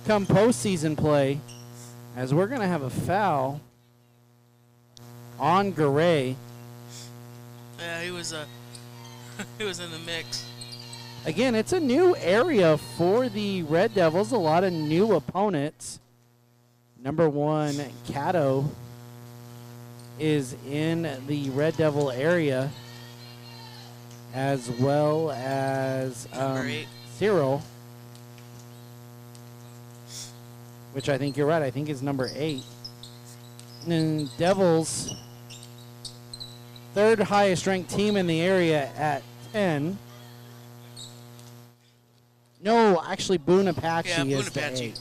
come postseason play, as we're going to have a foul on Garay. Yeah, he was he was in the mix. Again, it's a new area for the Red Devils, a lot of new opponents. Number 1, Cato is in the Red Devil area, as well as Cyril, which I think you're right, I think is number 8. And then Devils, 3rd highest ranked team in the area at 10. No, actually Boone Apache is the 8.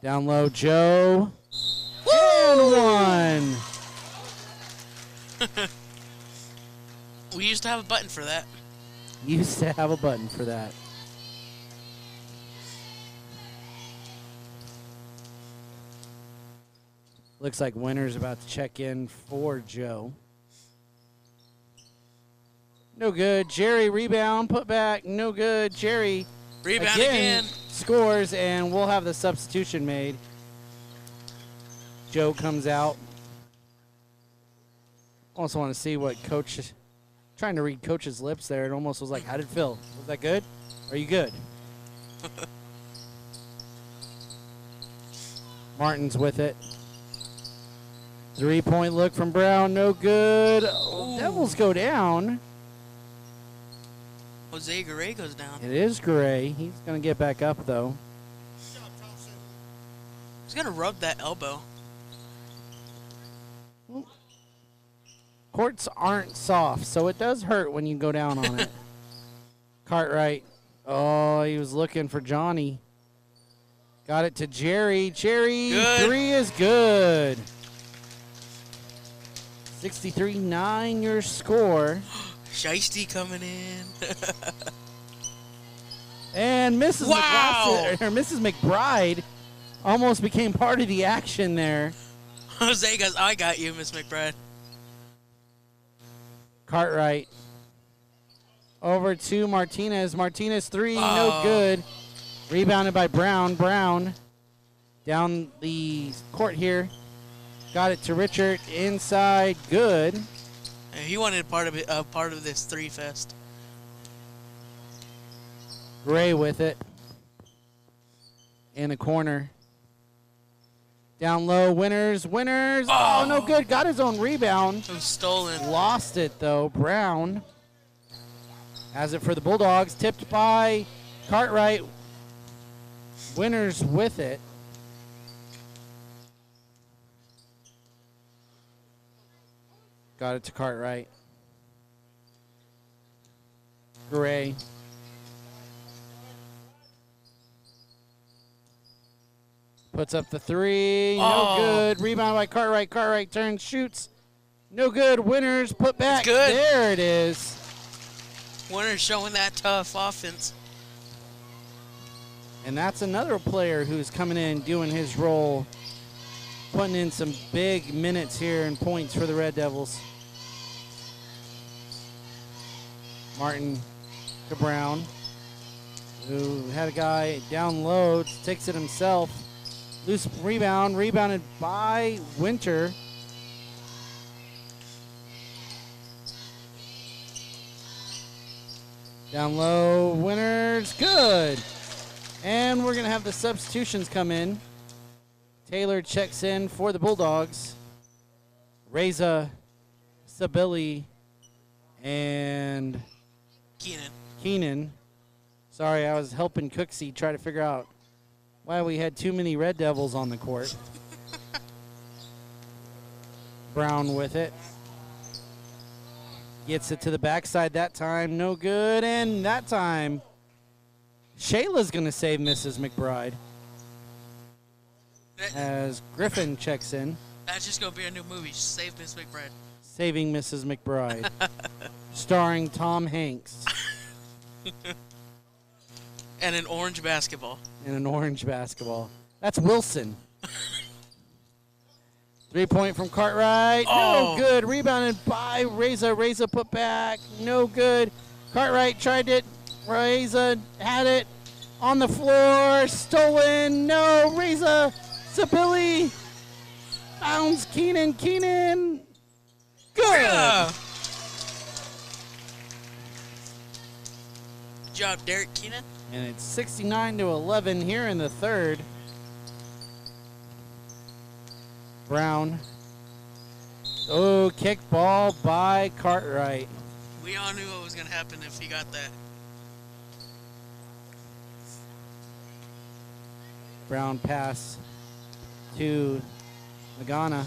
Down low, Joe. Woo! And 1. We used to have a button for that. Used to have a button for that. Looks like Winter's about to check in for Joe. No good. Jerry rebound, put back, no good. Jerry Rebound again. Scores, and we'll have the substitution made. Joe comes out. Also want to see what Coach, trying to read Coach's lips there. It almost was like, how did it feel? Was that good? Are you good? Martin's with it. 3-point look from Brown, no good. Oh, Devils go down. Jose Garay goes down. It is Gray. He's going to get back up, though. He's going to rub that elbow. Courts aren't soft, so it does hurt when you go down on it. Cartwright. Oh, he was looking for Johnny. Got it to Jerry. Jerry, good. 3 is good. 63-9 your score. Shiesty coming in. And Mrs. Wow. Mrs. McBride almost became part of the action there. Jose goes, I got you, Miss McBride. Cartwright. Over to Martinez. Martinez 3, no good. Rebounded by Brown. Brown down the court here. Got it to Richard. Inside, good. He wanted part of this 3 fest. Gray with it. In the corner. Down low, Winners. Oh, no good. Got his own rebound. It was stolen. Lost it, though. Brown has it for the Bulldogs. Tipped by Cartwright. Winners with it. Got it to Cartwright. Gray. Puts up the three. Oh. No good. Rebound by Cartwright. Cartwright turns, shoots. No good. Winners put back. It's good. There it is. Winner's showing that tough offense. And that's another player who's coming in doing his role, putting in some big minutes here and points for the Red Devils. Martin to Brown, who had a guy down low, takes it himself. Loose rebound, rebounded by Winter. Down low, Winners, good. And we're going to have the substitutions come in. Taylor checks in for the Bulldogs. Reza, Sabili, and Keenan. Sorry, I was helping Cooksey try to figure out why we had too many Red Devils on the court. Brown with it. Gets it to the backside that time. No good. And that time, Shayla's going to save Mrs. McBride. As Griffin checks in. That's just going to be a new movie. Save Miss McBride. Saving Mrs. McBride. Starring Tom Hanks. And an orange basketball. In an orange basketball. That's Wilson. 3-point from Cartwright. Oh. No good. Rebounded by Reza. Reza put back. No good. Cartwright tried it. Reza had it on the floor. Stolen. No. Reza. Sabili. Bounds Keenan. Keenan. Good. Yeah. Good job, Derek Keenan. And it's 69-11 here in the third. Brown. Oh, kick ball by Cartwright. We all knew what was going to happen if he got that. Brown pass to Magana.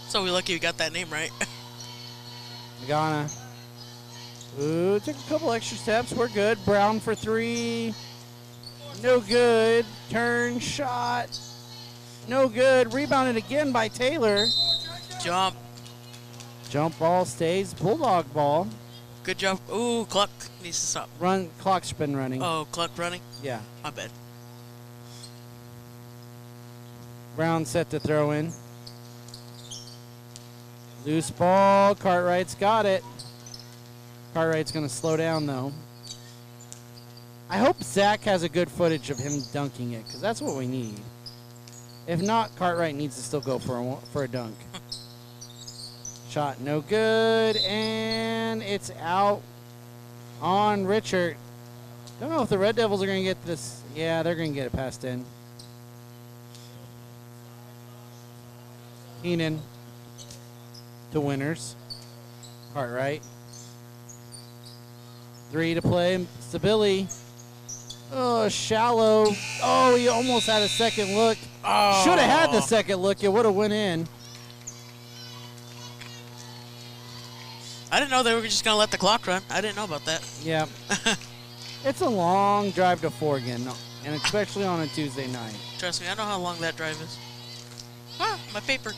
So we're lucky we got that name right. Magana. Ooh, took a couple extra steps. We're good. Brown for three. No good. Turn shot. No good. Rebounded again by Taylor. Jump. Jump ball stays. Bulldog ball. Good jump. Ooh, clock needs to stop. Run. Clock's been running. Oh, clock running? Yeah. My bad. Brown set to throw in. Loose ball. Cartwright's got it. Cartwright's going to slow down, though. I hope Zach has a good footage of him dunking it, because that's what we need. If not, Cartwright needs to still go for a dunk. Shot no good, and it's out on Richard. Don't know if the Red Devils are going to get this. Yeah, they're going to get it passed in. Keenan to Winners. Cartwright. 3 to play. Sabili. Oh, shallow. Oh, he almost had a second look. Oh. Should have had the second look. It would have went in. I didn't know they were just going to let the clock run. I didn't know about that. Yeah. It's a long drive to Forgan, and especially on a Tuesday night. Trust me, I know how long that drive is. Ah, my paper.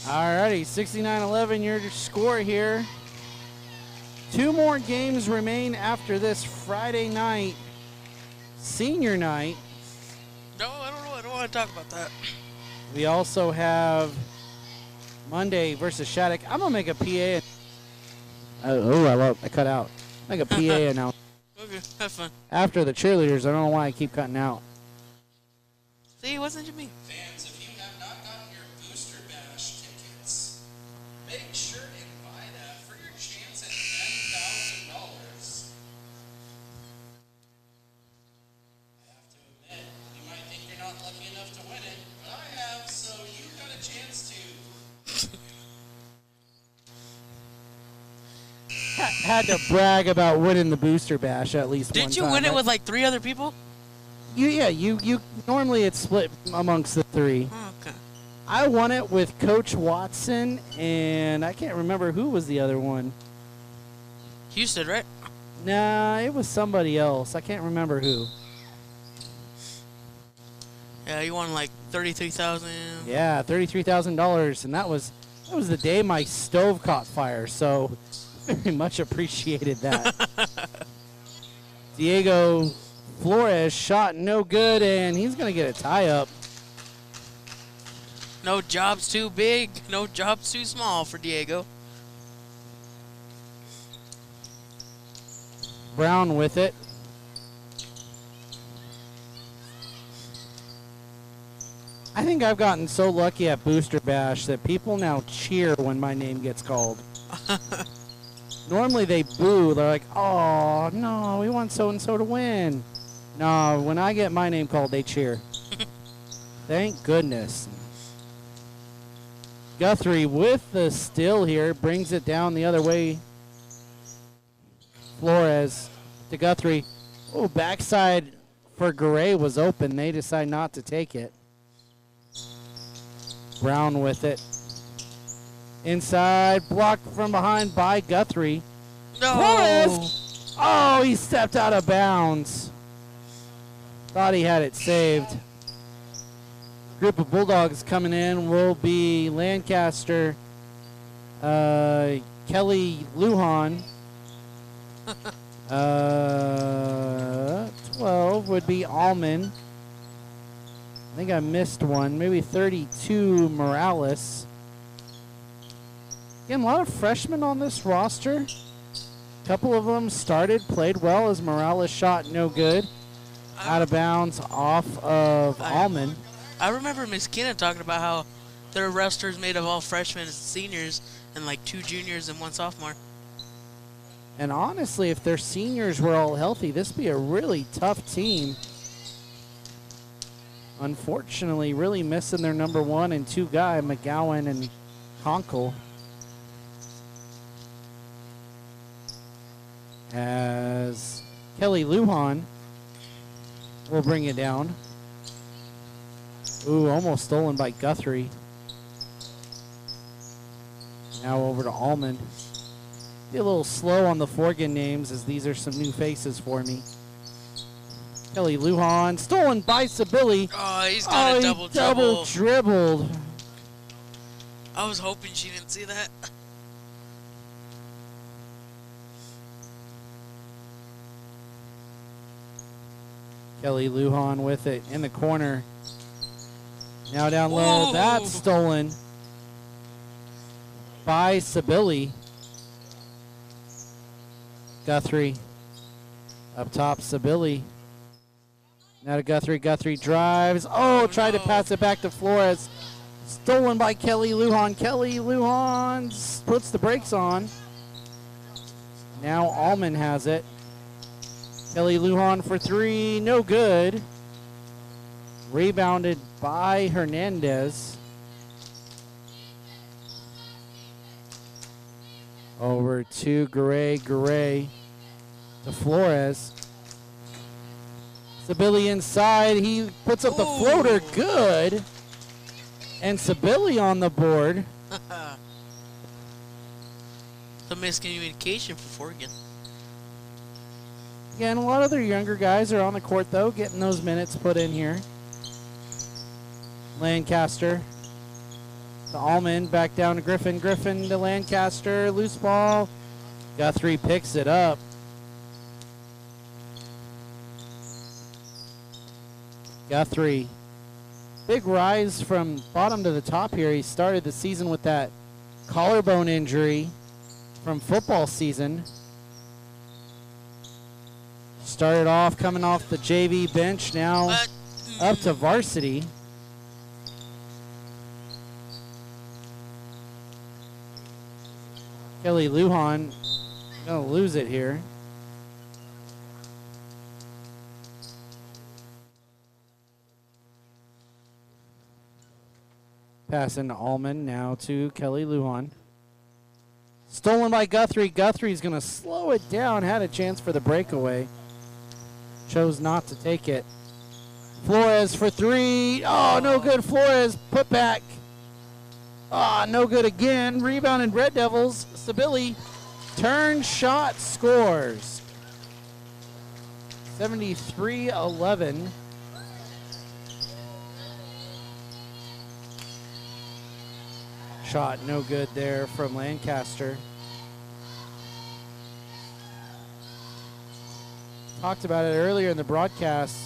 Alrighty, 69-11, your score here. 2 more games remain after this Friday night, senior night. No, I don't know. I don't want to talk about that. We also have Monday versus Shattuck. I'm going to make a PA. I cut out. Make a PA announcement. Okay, have fun. After the cheerleaders, I don't know why I keep cutting out. See, it wasn't you me. Fans, if you have not gotten your Booster Bash tickets, make sure and buy that for your chance at $10,000. I have to admit, you might think you're not lucky enough to win it, but I have, so you got a chance to. Had to brag about winning the Booster Bash at least one time. Did you win it with like 3 other people? You normally it's split amongst the 3. Oh, okay. I won it with Coach Watson, and I can't remember who was the other one. Houston, right? Nah, it was somebody else. I can't remember who. Yeah, you won like 33,000. Yeah, $33,000, and that was the day my stove caught fire. So, very much appreciated that. Diego Flores shot no good, and he's gonna get a tie up. No job's too big, no job's too small for Diego. Brown with it. I think I've gotten so lucky at Booster Bash that people now cheer when my name gets called. Normally they boo. They're like, oh, no, we want so-and-so to win. No, when I get my name called, they cheer. Thank goodness. Guthrie with the steal here brings it down the other way. Flores to Guthrie. Oh, backside for Garay was open. They decide not to take it. Brown with it. Inside, blocked from behind by Guthrie. No. Flores! Oh, he stepped out of bounds. Thought he had it saved. Group of Bulldogs coming in will be Lancaster, Kelly Lujan. 12 would be Allman. I think I missed one. Maybe 32 Morales. Again, a lot of freshmen on this roster. A couple of them started, played well as Morales shot no good. Out of bounds off of Allman. I remember Miss Kenna talking about how their roster is made of all freshmen and seniors and like 2 juniors and 1 sophomore. And honestly, if their seniors were all healthy, this would be a really tough team. Unfortunately, really missing their number 1 and 2 guy, McGowan and Conkle. As Kelly Lujan will bring it down. Ooh, almost stolen by Guthrie. Now over to Allman. Be a little slow on the Forgan names as these are some new faces for me. Kelly Lujan, stolen by Sibylle. Oh, he's got a double dribbled. I was hoping she didn't see that. Kelly Lujan with it in the corner. Now down low. Whoa. That's stolen by Sibylle. Guthrie up top, Sibylle. Now to Guthrie. Guthrie drives. Oh, tried to pass it back to Flores. Stolen by Kelly Lujan. Kelly Lujan puts the brakes on. Now Allman has it. Kelly Lujan for 3. No good. Rebounded by Hernandez. Over to Garay to Flores. Sibylle inside. He puts up the floater. Good. And Sibylle on the board. The miscommunication for Forgan. Again, a lot of their younger guys are on the court, though, getting those minutes put in here. Lancaster to Allman, back down to Griffin. Griffin to Lancaster, loose ball. Guthrie picks it up. Guthrie, big rise from bottom to the top here. He started the season with that collarbone injury from football season. Started off coming off the JV bench, now up to varsity. Kelly Lujan gonna lose it here. Pass into Allman, now to Kelly Lujan. Stolen by Guthrie. Guthrie's gonna slow it down, had a chance for the breakaway. Chose not to take it. Flores for 3. Oh, no good. Flores put back. Ah, no good again. Rebounded Red Devils. Sibylle turns, shot, scores. 73-11. Shot no good there from Lancaster. Talked about it earlier in the broadcast.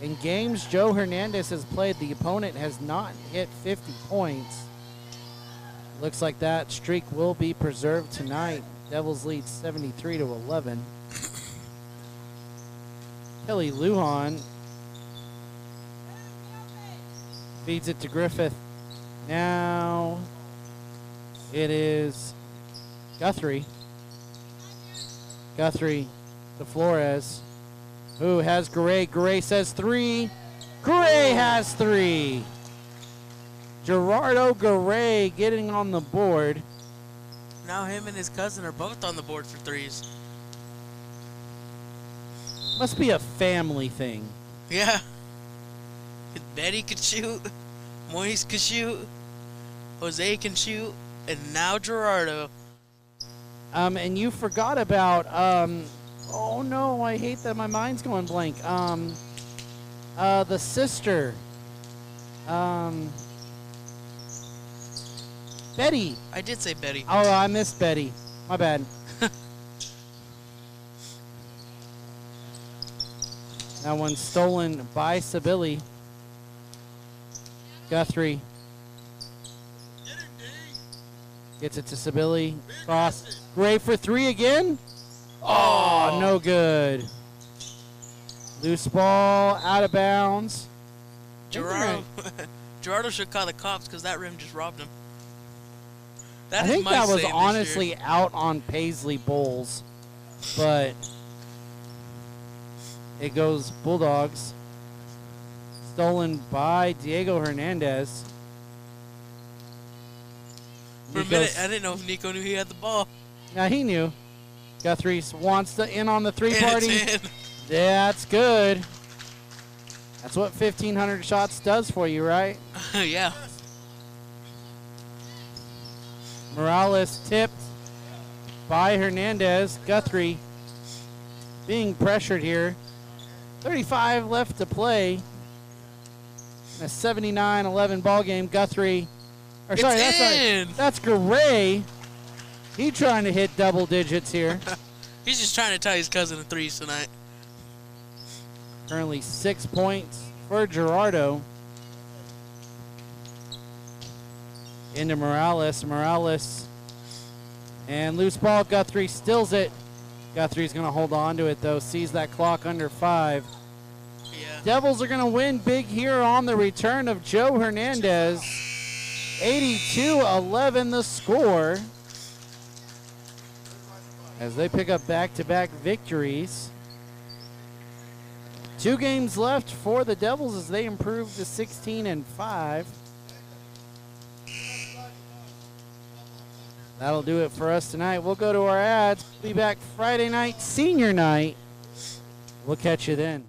In games Joe Hernandez has played, the opponent has not hit 50 points. Looks like that streak will be preserved tonight. Devils lead 73-11. Kelly Lujan feeds it to Griffith. Now it is Guthrie. Guthrie to Flores, who has Garay. Garay says 3. Garay has 3. Gerardo Garay getting on the board. Now him and his cousin are both on the board for threes. Must be a family thing. Yeah. Betty could shoot. Moise could shoot. Jose can shoot. And now Gerardo. And you forgot about, oh no, I hate that my mind's going blank. The sister. Betty. I did say Betty. Oh, I missed Betty. My bad. That one's stolen by Sabili. Guthrie gets it to Sabili. Cross. Gray for 3 again. Oh, no good. Loose ball, out of bounds. Gerardo should call the cops because that rim just robbed him. I think that was honestly out on Paisley Bowles, but it goes Bulldogs. Stolen by Diego Hernandez. For a minute, I didn't know if Nico knew he had the ball. Now he knew. Guthrie wants to in on the 3-party. Yeah, that's good. That's what 1,500 shots does for you, right? Yeah. Morales tipped by Hernandez. Guthrie being pressured here. 35 left to play. In a 79-11 ball game. Guthrie. Or sorry, that's Garay. He trying to hit double digits here. He's just trying to tie his cousin to threes tonight. Currently 6 points for Gerardo. Into Morales. Morales. And loose ball. Guthrie stills it. Guthrie's going to hold on to it, though. Sees that clock under 5. Yeah. Devils are going to win big here on the return of Joe Hernandez. 82-11 the score. As they pick up back-to-back victories. 2 games left for the Devils as they improve to 16-5. That'll do it for us tonight. We'll go to our ads. We'll be back Friday night, senior night. We'll catch you then.